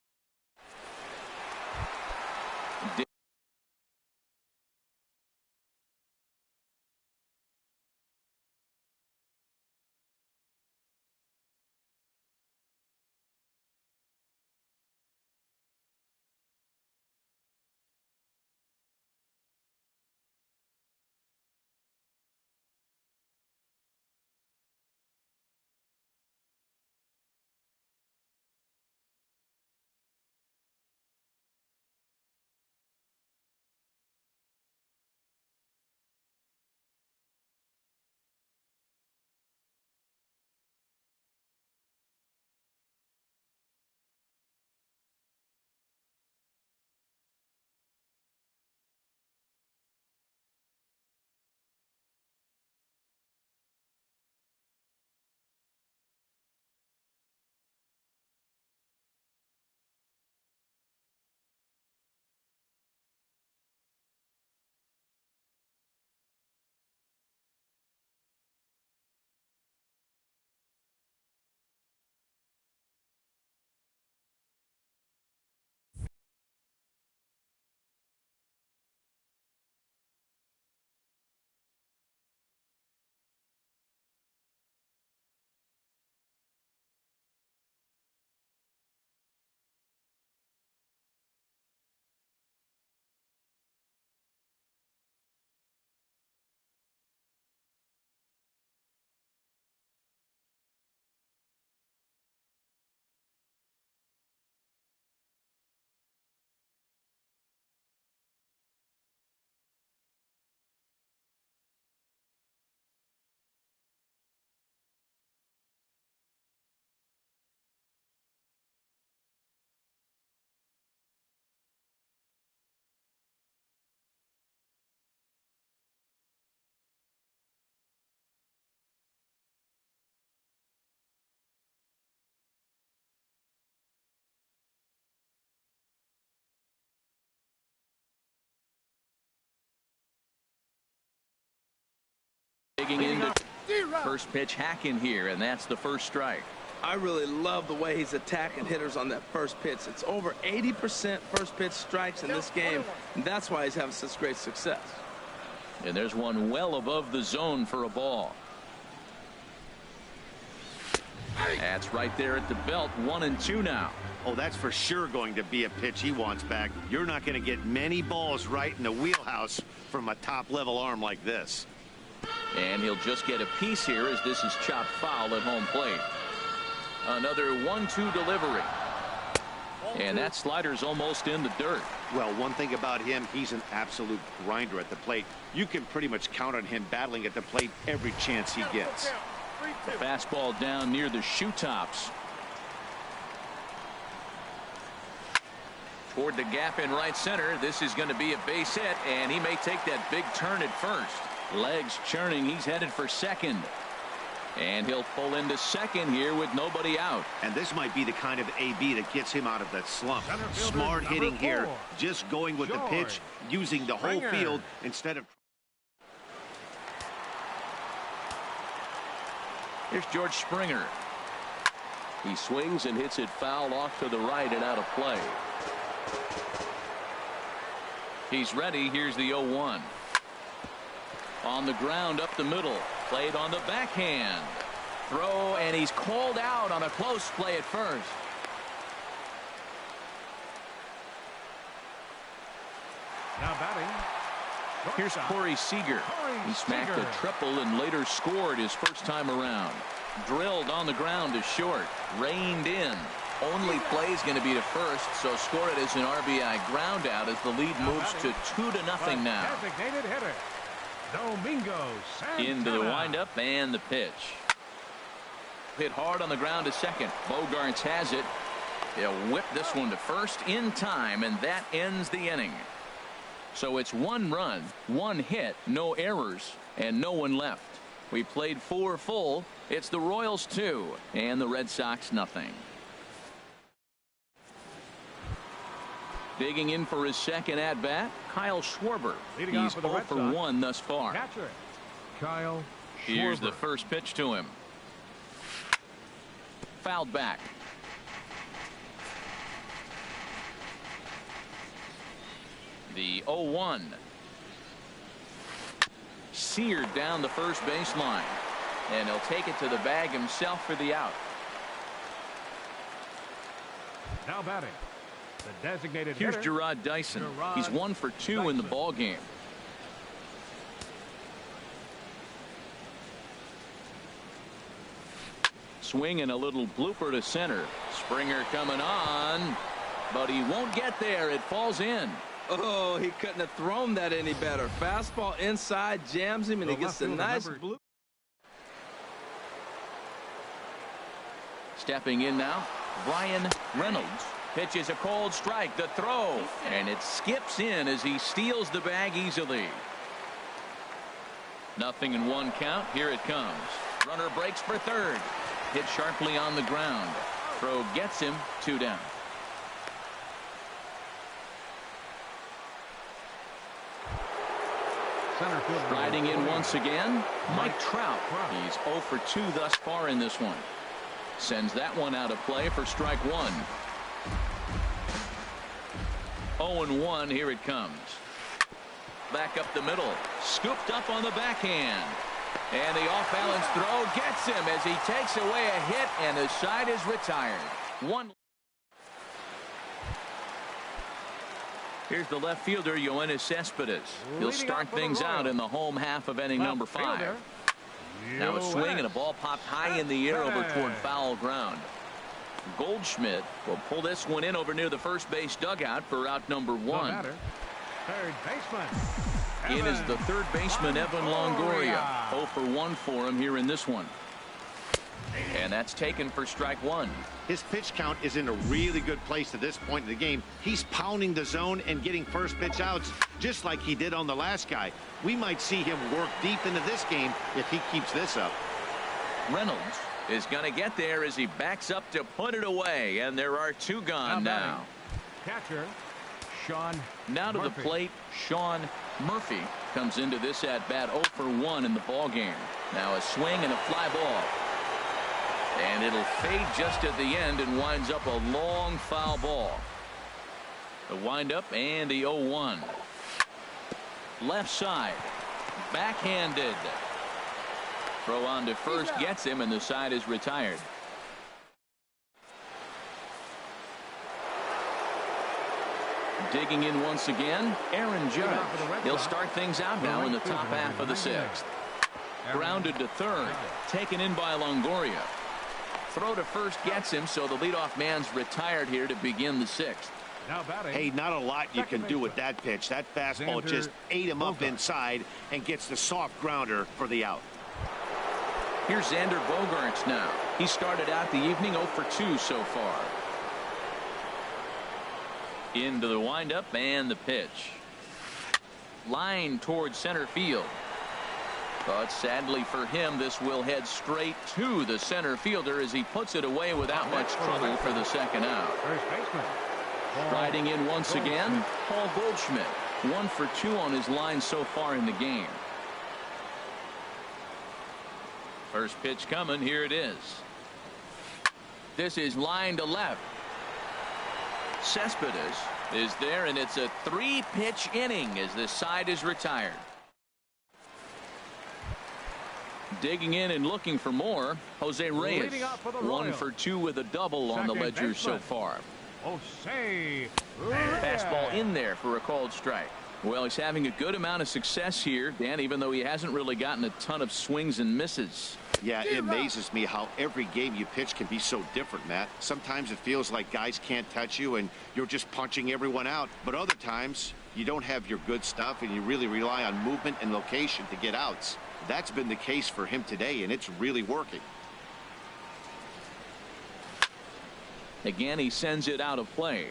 Digging into first pitch hack in here, and that's the first strike. I really love the way he's attacking hitters on that first pitch. It's over 80% first pitch strikes in this game, and that's why he's having such great success. And there's one well above the zone for a ball. That's right there at the belt. 1-2 now. Oh, that's for sure going to be a pitch he wants back. You're not going to get many balls right in the wheelhouse from a top-level arm like this. And he'll just get a piece here as this is chopped foul at home plate. Another 1-2 delivery. And that slider's almost in the dirt. Well, one thing about him, he's an absolute grinder at the plate. You can pretty much count on him battling at the plate every chance he gets. The fastball down near the shoe tops. Toward the gap in right center. This is going to be a base hit, and he may take that big turn at first. Legs churning. He's headed for second. And he'll pull into second here with nobody out. And this might be the kind of AB that gets him out of that slump. Smart hitting here, just going with the pitch, using the whole field instead of... Here's George Springer. He swings and hits it foul off to the right and out of play. He's ready. Here's the 0-1. On the ground up the middle. Played on the backhand. Throw, and he's called out on a close play at first. Now batting. Here's Corey Seager. He smacked a triple and later scored his first time around. Drilled on the ground to short. Reined in. Only play is going to be to first, so score it as an RBI ground out as the lead moves to 2-0 now. Designated hitter, Domingo Santana. Into the windup and the pitch. Hit hard on the ground to second. Bogarts has it. They'll whip this one to first in time, and that ends the inning. So it's 1 run, 1 hit, no errors, and no one left. We played 4 full. It's the Royals 2 and the Red Sox nothing. Digging in for his second at-bat, Kyle Schwarber. He's 0 for 1 thus far. Catcher, Kyle Schwarber. Here's the first pitch to him. Fouled back. The 0-1. Seared down the first baseline. And he'll take it to the bag himself for the out. Now batting. The designated Here's hitter, Gerard Dyson. He's 1 for 2 in the ball game. Swing and a little blooper to center. Springer coming on, but he won't get there. It falls in. Oh, he couldn't have thrown that any better. Fastball inside, jams him, and he gets a nice blue. Stepping in now, Brian Reynolds. Pitches a cold strike. The throw, and it skips in as he steals the bag easily. 0-1 count. Here it comes. Runner breaks for third. Hit sharply on the ground. Throw gets him 2 down. Riding in once again, Mike Trout. He's 0 for 2 thus far in this one. Sends that one out of play for strike 1. 0-1. Here it comes. Back up the middle. Scooped up on the backhand. And the off-balance throw gets him as he takes away a hit, and the side is retired. 1. Here's the left fielder, Yoenis Cespedes. He'll start things out in the home half of inning number 5. Now a swing and a ball popped high in the air over toward foul ground. Goldschmidt will pull this one in over near the first base dugout for out number 1. Third baseman. In is the third baseman, Evan Longoria. 0 for 1 for him here in this one. And that's taken for strike 1. His pitch count is in a really good place at this point in the game. He's pounding the zone and getting first pitch outs just like he did on the last guy. We might see him work deep into this game if he keeps this up. Reynolds is going to get there as he backs up to put it away, and there are 2 gone now. Catcher Sean Now to Murphy. the plate, Sean Murphy comes into this at bat 0 for 1 in the ball game. Now a swing and a fly ball. And it'll fade just at the end and winds up a long foul ball. The windup and the 0-1. Left side. Backhanded. Throw on to first gets him, and the side is retired. Digging in once again, Aaron Judge. He'll start things out now in the top half of the sixth. Grounded to third, taken in by Longoria. Throw to first gets him, so the leadoff man's retired here to begin the sixth. Hey, not a lot you can do with that pitch. That fastball just ate him up inside and gets the soft grounder for the out. Here's Xander Bogaerts now. He started out the evening 0 for 2 so far. Into the windup and the pitch. Line towards center field. But sadly for him, this will head straight to the center fielder as he puts it away without much trouble for the second out. Riding in once again, Paul Goldschmidt. 1 for 2 on his line so far in the game. First pitch coming. Here it is. This is line to left. Cespedes is there, and it's a 3-pitch inning as this side is retired. Digging in and looking for more, Jose Reyes. 1 for 2 with a double on the ledger so far. Fastball in there for a called strike. Well, he's having a good amount of success here, Dan, even though he hasn't really gotten a ton of swings and misses. Yeah, it amazes me how every game you pitch can be so different, Matt. Sometimes it feels like guys can't touch you and you're just punching everyone out. But other times you don't have your good stuff and you really rely on movement and location to get outs. That's been the case for him today, and it's really working. Again, he sends it out of play.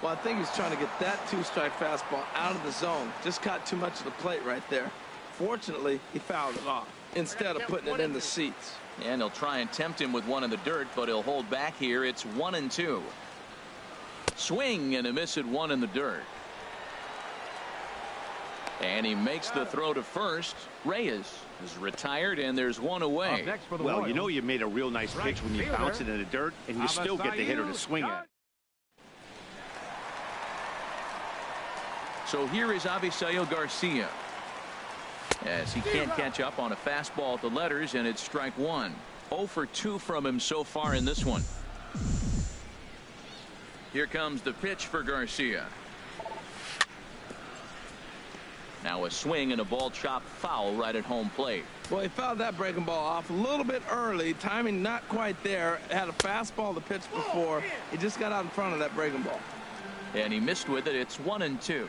Well, I think he's trying to get that 2-strike fastball out of the zone. Just caught too much of the plate right there. Fortunately, he fouled it off instead of putting it in the seats. And he'll try and tempt him with one in the dirt, but he'll hold back here. It's 1-2. Swing and a miss at 1 in the dirt. And he makes the throw to first. Reyes is retired, and there's 1 away. Well, you know you made a real nice pitch when you bounce it in the dirt, and you still get the hitter to swing at. So here is Avisail Garcia. As he can't catch up on a fastball at the letters, and it's strike 1. 0 for 2 from him so far in this one. Here comes the pitch for Garcia. Now a swing and a ball chopped foul right at home plate. Well, he fouled that breaking ball off a little bit early. Timing not quite there. Had a fastball the pitch before. He just got out in front of that breaking ball. And he missed with it. It's 1-2.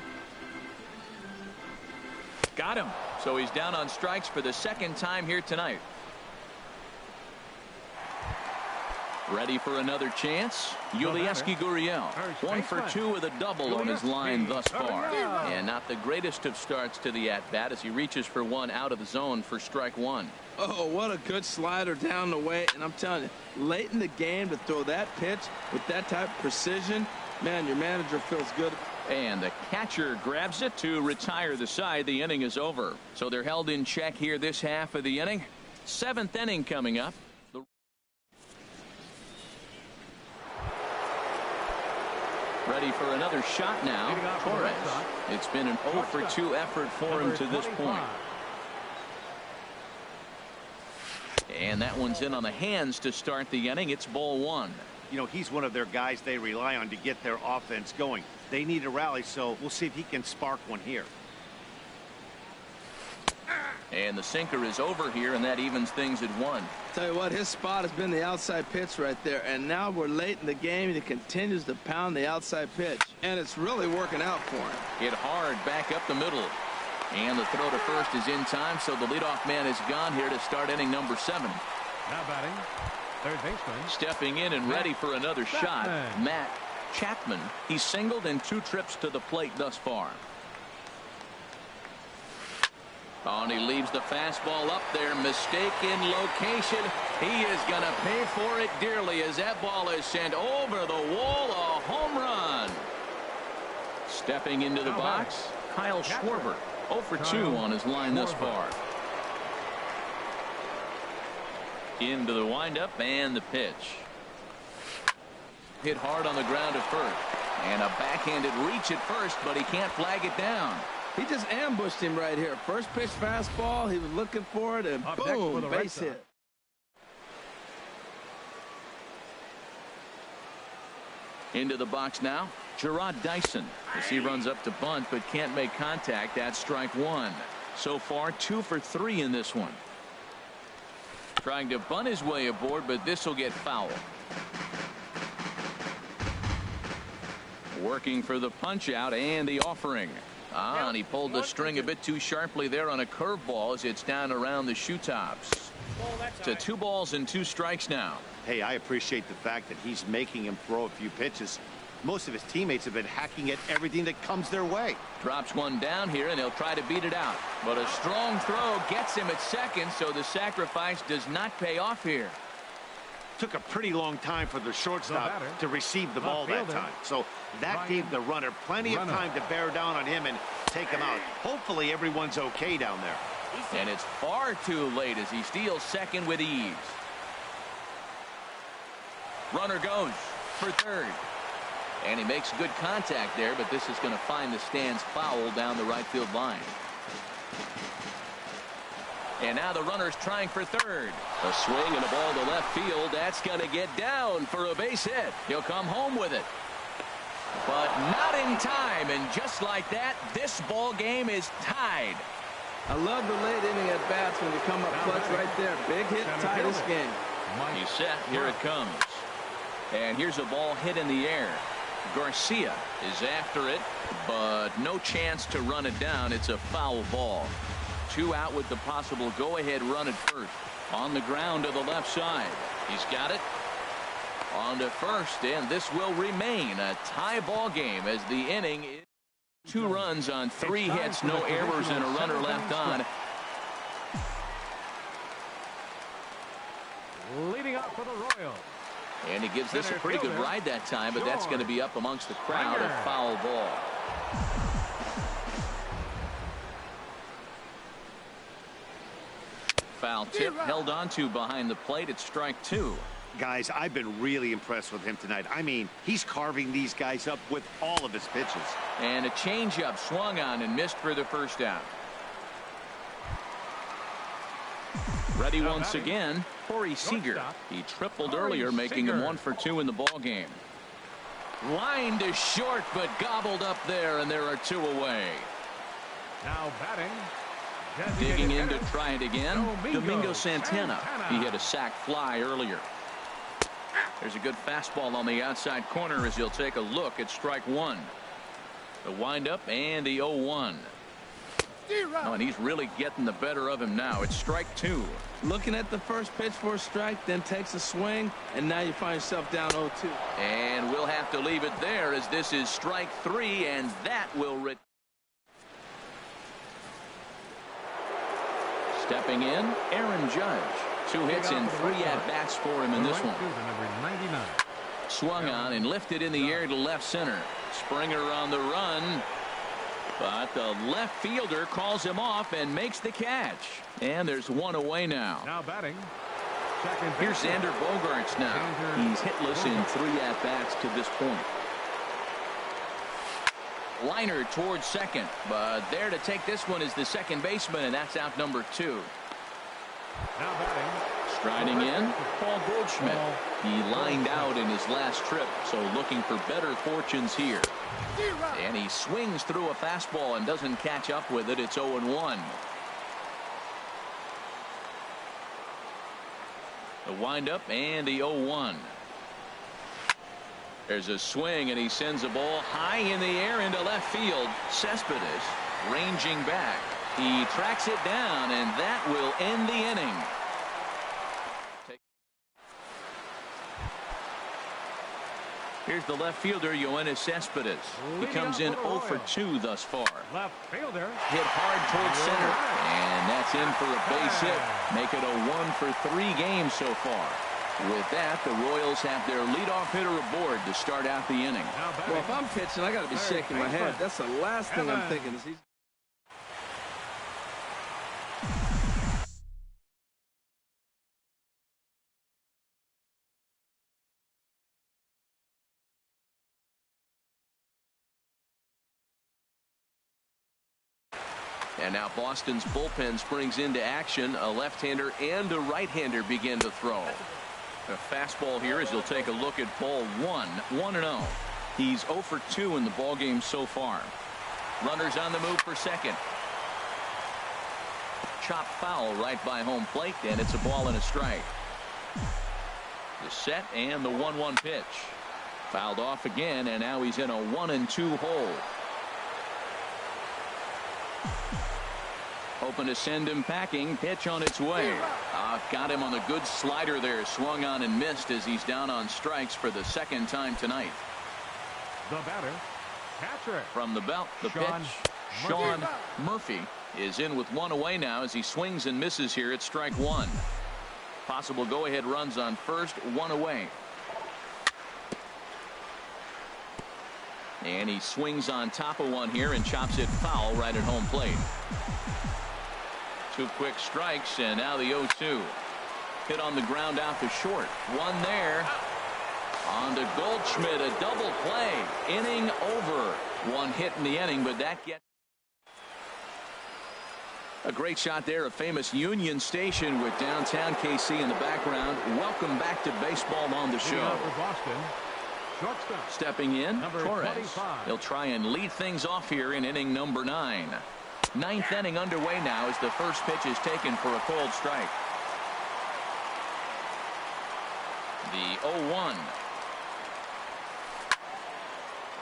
Got him. So he's down on strikes for the second time here tonight. Ready for another chance? Yulieski Gurriel. 1 for 2 with a double on his line thus far. And not the greatest of starts to the at-bat as he reaches for 1 out of the zone for strike 1. Oh, what a good slider down the way. And I'm telling you, late in the game to throw that pitch with that type of precision, man, your manager feels good. And the catcher grabs it to retire the side. The inning is over. So they're held in check here this half of the inning. 7th inning coming up. Ready for another shot now. Torres. It's been an 0 for 2 effort for him to this point. And that one's in on the hands to start the inning. It's ball 1. You know, he's one of their guys they rely on to get their offense going. They need a rally, so we'll see if he can spark one here. And the sinker is over here, and that evens things at 1. Tell you what, his spot has been the outside pitch right there. And now we're late in the game, and he continues to pound the outside pitch. And it's really working out for him. Hit hard back up the middle. And the throw to first is in time, so the leadoff man is gone here to start inning number 7. Now batting, third baseman. Stepping in and ready for another shot, Matt Chapman. He's singled in 2 trips to the plate thus far. Oh, and he leaves the fastball up there. Mistake in location. He is going to pay for it dearly as that ball is sent over the wall. A home run. Stepping into the box, Kyle Schwarber. 0 for 2 on his line thus far. Into the windup and the pitch. Hit hard on the ground at first. And a backhanded reach at first, but he can't flag it down. He just ambushed him right here. First pitch fastball. He was looking for it, and boom, base hit. Into the box now, Gerard Dyson as he runs up to bunt but can't make contact. That's strike one. So far 2 for 3 in this one. Trying to bunt his way aboard, but this will get foul. Working for the punch out and the offering. And he pulled the string a bit too sharply there on a curveball as it's down around the shoe tops. To 2 balls and 2 strikes now. Hey, I appreciate the fact that he's making him throw a few pitches. Most of his teammates have been hacking at everything that comes their way. Drops one down here, and they'll try to beat it out. But a strong throw gets him at second, so the sacrifice does not pay off here. Took a pretty long time for the shortstop to receive the ball that time. So that gave the runner plenty of time to bear down on him and take him out. Hopefully everyone's okay down there. And it's far too late as he steals second with ease. Runner goes for third. And he makes good contact there, but this is going to find the stands foul down the right field line. And now the runner's trying for third. A swing and a ball to left field. That's going to get down for a base hit. He'll come home with it. But not in time. And just like that, this ball game is tied. I love the late inning at bats when you come up clutch right there. Big hit, tie this game. He's set. Here it comes. And here's a ball hit in the air. Garcia is after it, but no chance to run it down. It's a foul ball. 2 out with the possible go-ahead run at first. On the ground to the left side. He's got it. On to first, and this will remain a tie ball game as the inning is 2 runs on 3 hits, no errors, and a runner left on. Leading up for the Royals. And he gives this a pretty good ride that time, but that's going to be up amongst the crowd. A foul ball. Foul tip held on to behind the plate. It's strike 2. Guys, I've been really impressed with him tonight. I mean, he's carving these guys up with all of his pitches. And a changeup swung on and missed for the first out. Ready once again, Corey Seager. He tripled earlier, making him 1 for 2 in the ball game. Line to short, but gobbled up there, and there are 2 away. Now batting. Digging in to try it again, Domingo Santana. He hit a sac fly earlier. There's a good fastball on the outside corner as he'll take a look at strike 1. The windup and the 0-1. Oh, and he's really getting the better of him now. It's strike 2. Looking at the first pitch for a strike, then takes a swing, and now you find yourself down 0-2. And we'll have to leave it there as this is strike 3, and that will stepping in, Aaron Judge. 2 hits and 3 at-bats for him in this one. Swung on and lifted in the air to left center. Springer on the run. But the left fielder calls him off and makes the catch. And there's 1 away now. Now batting. Here's Xander Bogaerts now. He's hitless in 3 at-bats to this point. Liner towards second, but there to take this one is the second baseman, and that's out number 2. Now batting. Striding in, Paul Goldschmidt. He lined out in his last trip, so looking for better fortunes here. And he swings through a fastball and doesn't catch up with it. It's 0-1. The windup and the 0-1. There's a swing, and he sends a ball high in the air into left field. Cespedes ranging back. He tracks it down, and that will end the inning. Here's the left fielder, Yoenis Cespedes. He comes in 0 for 2 thus far. Left fielder. Hit hard towards center. And that's in for a base hit. Make it a 1 for 3 games so far. With that, the Royals have their leadoff hitter aboard to start out the inning. Well, if I'm pitching, I got to be shaking my head. That's the last thing I'm thinking. Is he's And now Boston's bullpen springs into action. A left-hander and a right-hander begin to throw. A fastball here as he'll take a look at ball 1. 1-0. He's 0 for 2 in the ballgame so far. Runners on the move for second. Chop foul right by home plate, and it's a ball and a strike. The set and the 1-1 pitch. Fouled off again, and now he's in a 1-2 hole. Hoping to send him packing. Pitch on its way. Got him on the good slider there. Swung on and missed as he's down on strikes for the second time tonight. The batter, catcher. From the belt, the pitch. Sean Murphy is in with one away now as he swings and misses here at strike one. Possible go-ahead runs on first, one away. And he swings on top of one here and chops it foul right at home plate. 2 quick strikes, and now the 0-2. Hit on the ground out to short. One there. On to Goldschmidt, a double play. Inning over. One hit in the inning, but that gets a great shot there. A famous Union Station with downtown KC in the background. Welcome back to baseball on the show. Stepping in, Torres. He'll try and lead things off here in inning number 9. 9th inning underway now as the first pitch is taken for a cold strike. The 0-1.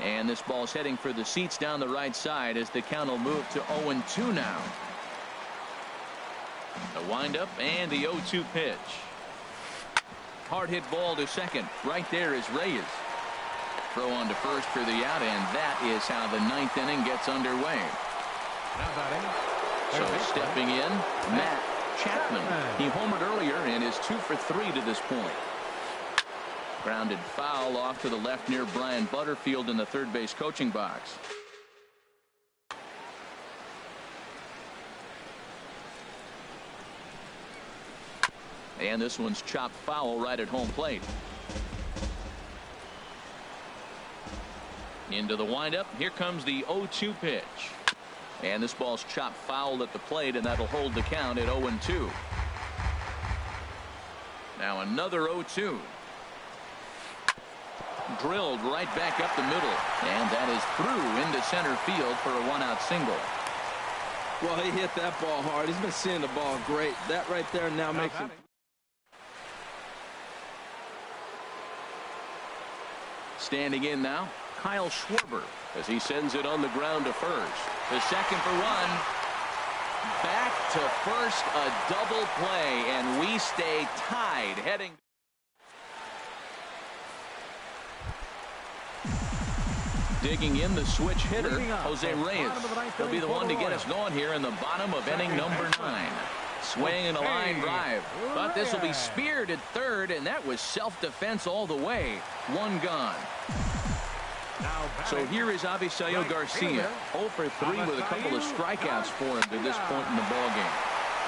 And this ball's heading for the seats down the right side as the count will move to 0-2 now. The windup and the 0-2 pitch. Hard hit ball to second. Right there is Reyes. Throw on to first for the out, and that is how the 9th inning gets underway. So stepping in, Matt Chapman. He homered earlier and is 2 for 3 to this point. Grounded foul off to the left near Brian Butterfield in the third base coaching box. And this one's chopped foul right at home plate. Into the windup. Here comes the 0-2 pitch. And this ball's chopped foul at the plate, and that'll hold the count at 0-2. Now another 0-2. Drilled right back up the middle. And that is through into center field for a 1-out single. Well, he hit that ball hard. He's been seeing the ball great. That right there now makes him. Standing in now, Kyle Schwarber, as he sends it on the ground to first. The second for one. Back to first, a double play, and we stay tied heading. Digging in the switch hitter, Jose Reyes. He'll be the one to get us going here in the bottom of inning number 9. Swing and a line drive, but this will be speared at third, and that was self-defense all the way. One gone. So here is Avisail Garcia, 0 for 3 with a couple of strikeouts for him to this point in the ballgame.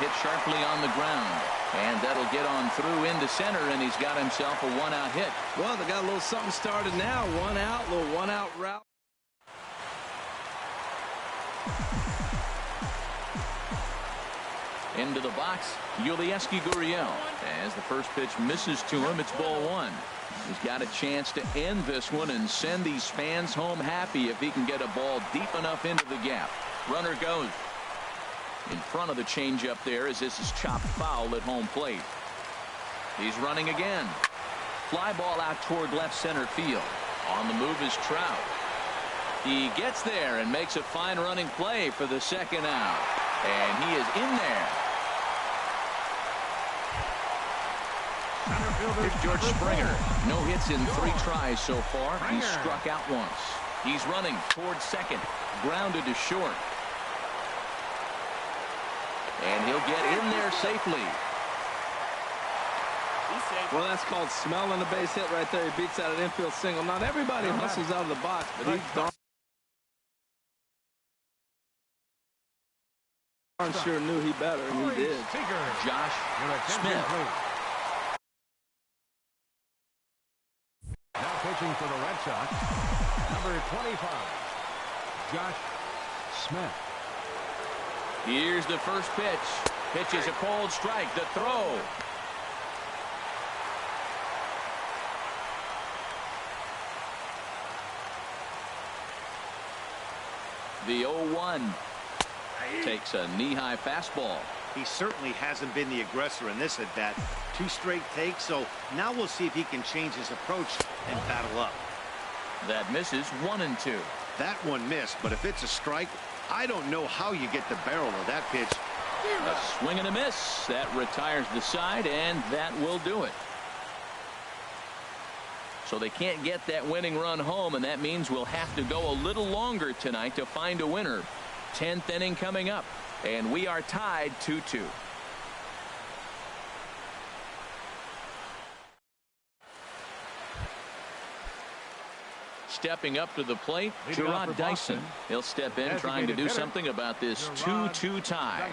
Hit sharply on the ground, and that'll get on through into center, and he's got himself a 1-out hit. Well, they got a little something started now. 1 out, little 1-out route. Into the box, Yulieski Gurriel. As the first pitch misses to him, it's ball 1. He's got a chance to end this one and send these fans home happy if he can get a ball deep enough into the gap. Runner goes in front of the changeup there as this is chopped foul at home plate. He's running again. Fly ball out toward left center field. On the move is Trout. He gets there and makes a fine running play for the second out. And he is in there. Here's George Springer. No hits in 3 tries so far. He's struck out once. He's running towards second. Grounded to short. And he'll get in there safely. Well, that's called smelling the base hit right there. He beats out an infield single. Not everybody hustles out of the box, but he's darn sure knew he better, and he did. Josh Smith. Now pitching for the Red Sox, number 25, Josh Smith. Here's the first pitch. Pitch is a cold strike. The throw. 1. Takes a knee-high fastball. He certainly hasn't been the aggressor in this at bat. 2 straight takes, so now we'll see if he can change his approach and battle up. That misses 1-2. That one missed, but if it's a strike, I don't know how you get the barrel of that pitch. A swing and a miss. That retires the side, and that will do it. So they can't get that winning run home, and that means we'll have to go a little longer tonight to find a winner. 10th inning coming up, and we are tied 2-2. Stepping up to the plate, Gerard Dyson. He'll step in trying to do something about this 2-2 tie.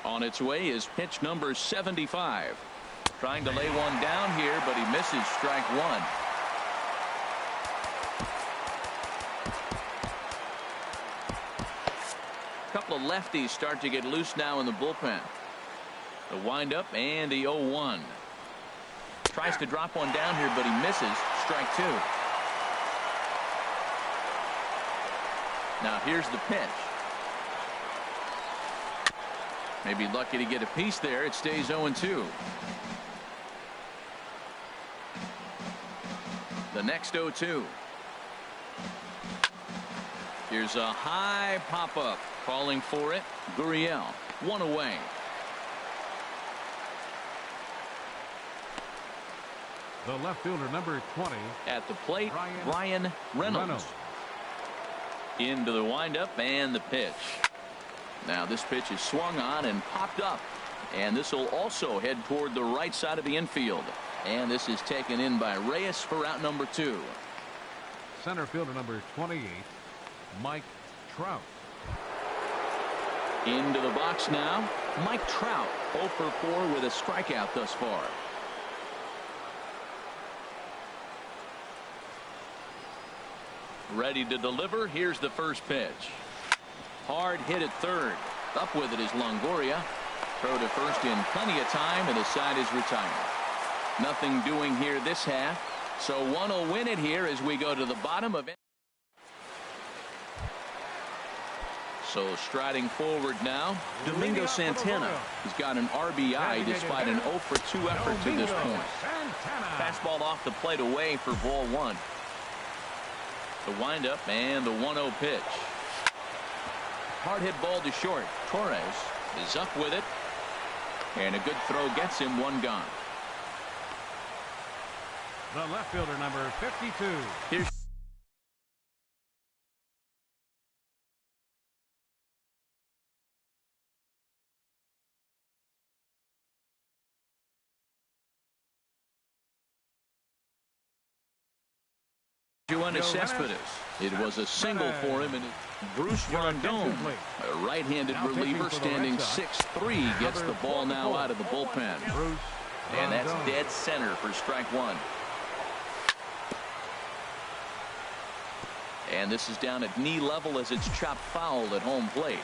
On its way is pitch number 75. Trying to lay one down here, but he misses strike 1. A couple of lefties start to get loose now in the bullpen. The windup and the 0-1. Tries to drop one down here, but he misses. Strike 2. Now here's the pitch. Maybe lucky to get a piece there. It stays 0-2. The next 0-2. Here's a high pop-up. Calling for it. Gurriel. 1 away. The left fielder, number 20. At the plate, Ryan Reynolds. Into the windup and the pitch. Now this pitch is swung on and popped up. And this will also head toward the right side of the infield. And this is taken in by Reyes for out number 2. Center fielder, number 28, Mike Trout. Into the box now, Mike Trout, 0 for 4 with a strikeout thus far. Ready to deliver. Here's the first pitch. Hard hit at third. Up with it is Longoria. Throw to first in plenty of time, and the side is retired. Nothing doing here this half. So one will win it here as we go to the bottom of it. So striding forward now, Domingo Santana. He's got an RBI despite an 0 for 2 effort to this point. Fastball off the plate away for ball 1. The windup and the 1-0 pitch. Hard hit ball to short. Torres is up with it. And a good throw gets him 1 gone. The left fielder, number 52. Here's Cespedes. It was a single for him, and Bruce Rondon, a right-handed reliever standing 6'3", gets the ball now out of the bullpen. And that's dead center for strike 1. And this is down at knee level as it's chopped foul at home plate.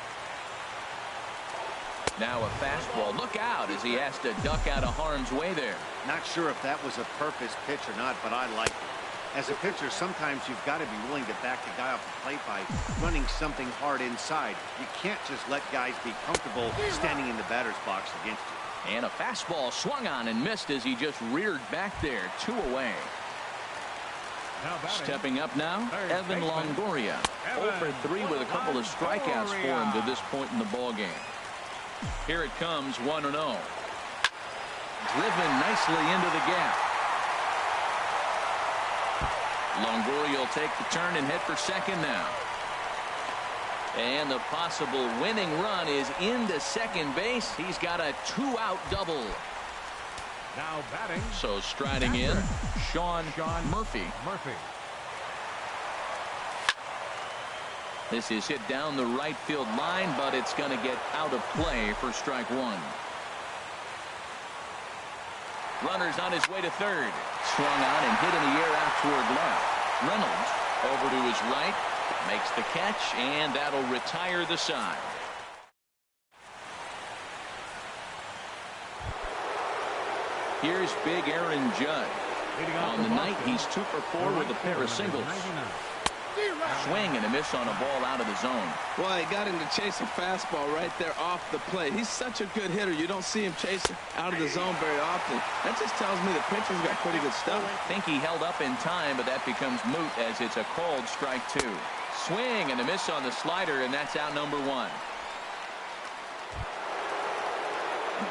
Now a fastball. Look out as he has to duck out of harm's way there. Not sure if that was a purpose pitch or not, but I like it. As a pitcher, sometimes you've got to be willing to back the guy off the plate by running something hard inside. You can't just let guys be comfortable standing in the batter's box against you. And a fastball swung on and missed as he just reared back there. 2 away. Stepping up now, Evan Longoria. 0 for 3 with a couple of strikeouts for him to this point in the ballgame. Here it comes, 1-0. Driven nicely into the gap. Longoria will take the turn and head for second now. And the possible winning run is into second base. He's got a 2-out double. Now batting. So striding in, Sean Murphy. This is hit down the right field line, but it's going to get out of play for strike 1. Runner's on his way to third. Swung on and hit in the air out toward left. Reynolds over to his right. Makes the catch, and that'll retire the side. Here's big Aaron Judd. On the night, he's 2 for 4 with a pair of singles. Swing and a miss on a ball out of the zone. Well, he got him to chase a fastball right there off the plate. He's such a good hitter. You don't see him chasing out of the zone very often. That just tells me the pitcher's got pretty good stuff. I think he held up in time, but that becomes moot as it's a called strike 2. Swing and a miss on the slider, and that's out number 1.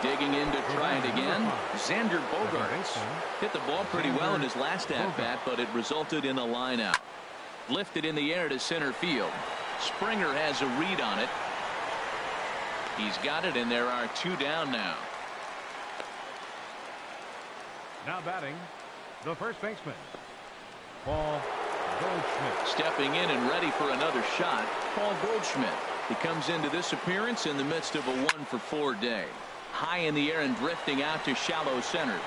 Digging in to try it again. Xander Bogaerts hit the ball pretty well in his last at-bat, but it resulted in a line out. Lifted in the air to center field. Springer has a read on it. He's got it, and there are 2 down now. Now batting, the first baseman, Paul Goldschmidt. Stepping in and ready for another shot, Paul Goldschmidt. He comes into this appearance in the midst of a 1-for-4 day. High in the air and drifting out to shallow center.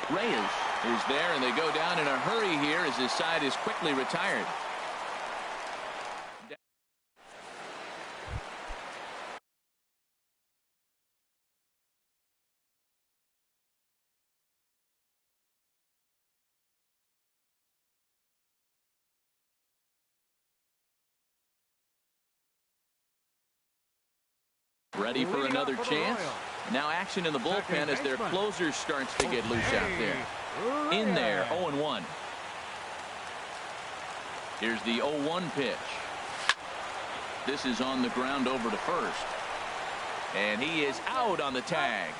Reyes is there, and they go down in a hurry here as his side is quickly retired. Ready for another chance. Now action in the bullpen as their closer starts to get loose out there. In there, 0-1. Here's the 0-1 pitch. This is on the ground over to first. And he is out on the tag.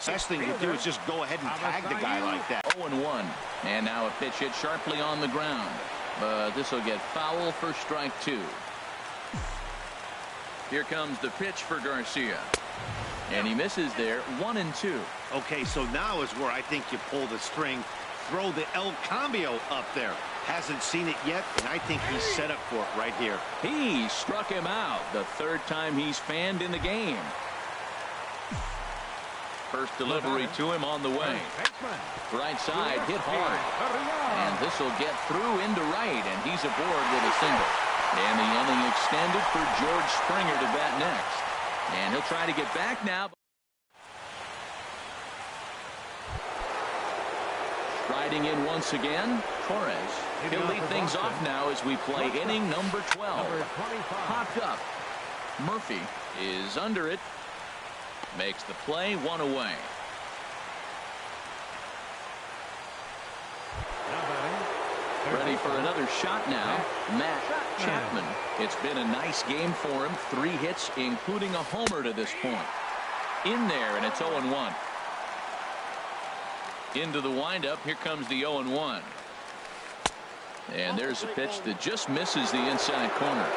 Best thing to do is just go ahead and tag the guy like that. 0-1. And now a pitch hit sharply on the ground. But this will get foul for strike 2. Here comes the pitch for Garcia. And he misses there, 1-2. Okay, so now is where I think you pull the string. Throw the El Cambio up there. Hasn't seen it yet, and I think he's set up for it right here. He struck him out, the 3rd time he's fanned in the game. First delivery to him on the way. Right side, hit hard. And this will get through into right, and he's aboard with a single. And the inning extended for George Springer to bat next. And he'll try to get back now. Striding in once again, Torres. He'll lead things off now as we play inning number 12. Popped up. Murphy is under it. Makes the play, 1 away. Ready for another shot now, Matt Chapman. It's been a nice game for him. 3 hits, including a homer to this point. In there, and it's 0-1. Into the windup. Here comes the 0-1. And there's a pitch that just misses the inside corner.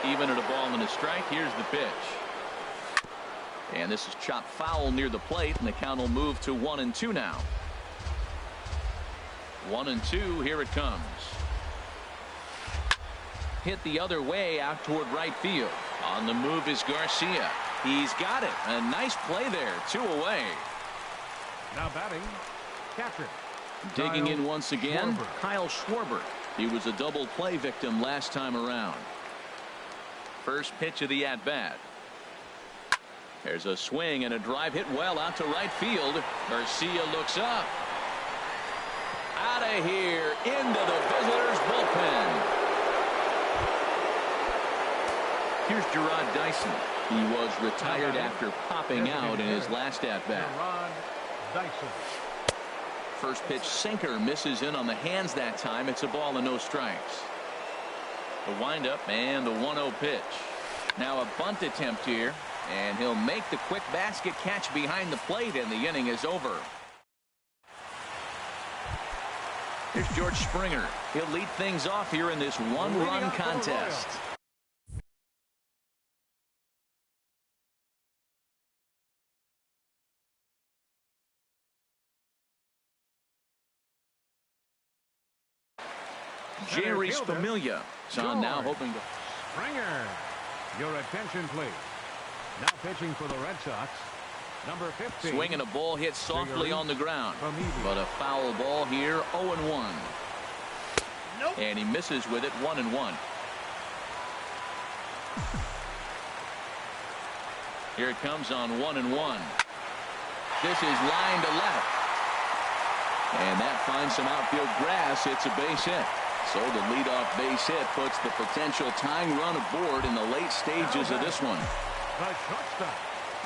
Even at a ball and a strike. Here's the pitch. And this is chopped foul near the plate, and the count will move to 1-2 now. 1-2. Here it comes. Hit the other way out toward right field. On the move is Garcia. He's got it. A nice play there. 2 away. Now batting, catcher. Digging in once again, Kyle Schwarber. He was a double play victim last time around. First pitch of the at-bat. There's a swing and a drive hit well out to right field. Garcia looks up. Out of here into the visitors' bullpen. Here's Gerard Dyson. He was retired after popping out in his last at-bat. First pitch sinker misses in on the hands that time. It's a ball and no strikes. The windup and the 1-0 pitch. Now a bunt attempt here, and he'll make the quick basket catch behind the plate, and the inning is over. Here's George Springer. He'll lead things off here in this 1-run contest. Jerry's Familia is on now, hoping to. Springer, your attention please. Now pitching for the Red Sox, number 15. Swinging a ball hit softly on the ground, but a foul ball here. 0-1. Nope. And he misses with it. 1-1. Here it comes on 1-1. This is line to left. And that finds some outfield grass. It's a base hit. So the leadoff base hit puts the potential tying run aboard in the late stages of this one.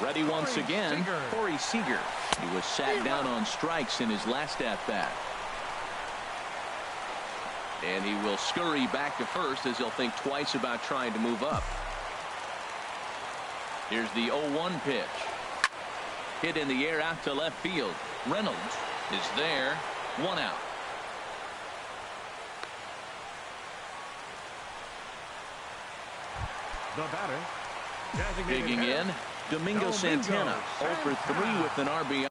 Ready once again, Corey Seager. He was sat down on strikes in his last at-bat. And he will scurry back to first as he'll think twice about trying to move up. Here's the 0-1 pitch. Hit in the air out to left field. Reynolds is there. 1 out. The batter. Digging in, Domingo Santana. 0 for 3 with an RBI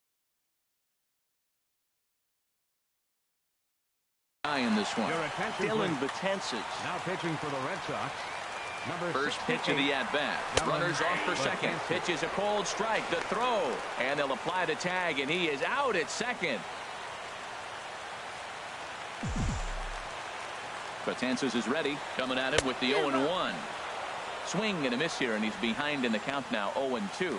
in this one. Dylan Betances. Now pitching for the Red Sox. First pitch of the at-bat. Runners off for second. Pitch is a cold strike. The throw. And they'll apply the tag, and he is out at second. Betances is ready. Coming at him with the 0-1. Swing and a miss here, and he's behind in the count now, 0-2.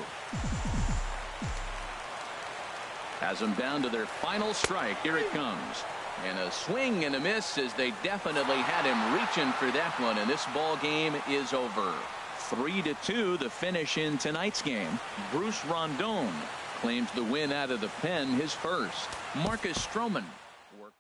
Has them down to their final strike. Here it comes. And a swing and a miss as they definitely had him reaching for that one. And this ball game is over. 3-2 the finish in tonight's game. Bruce Rondon claims the win out of the pen, his first. Marcus Stroman worked.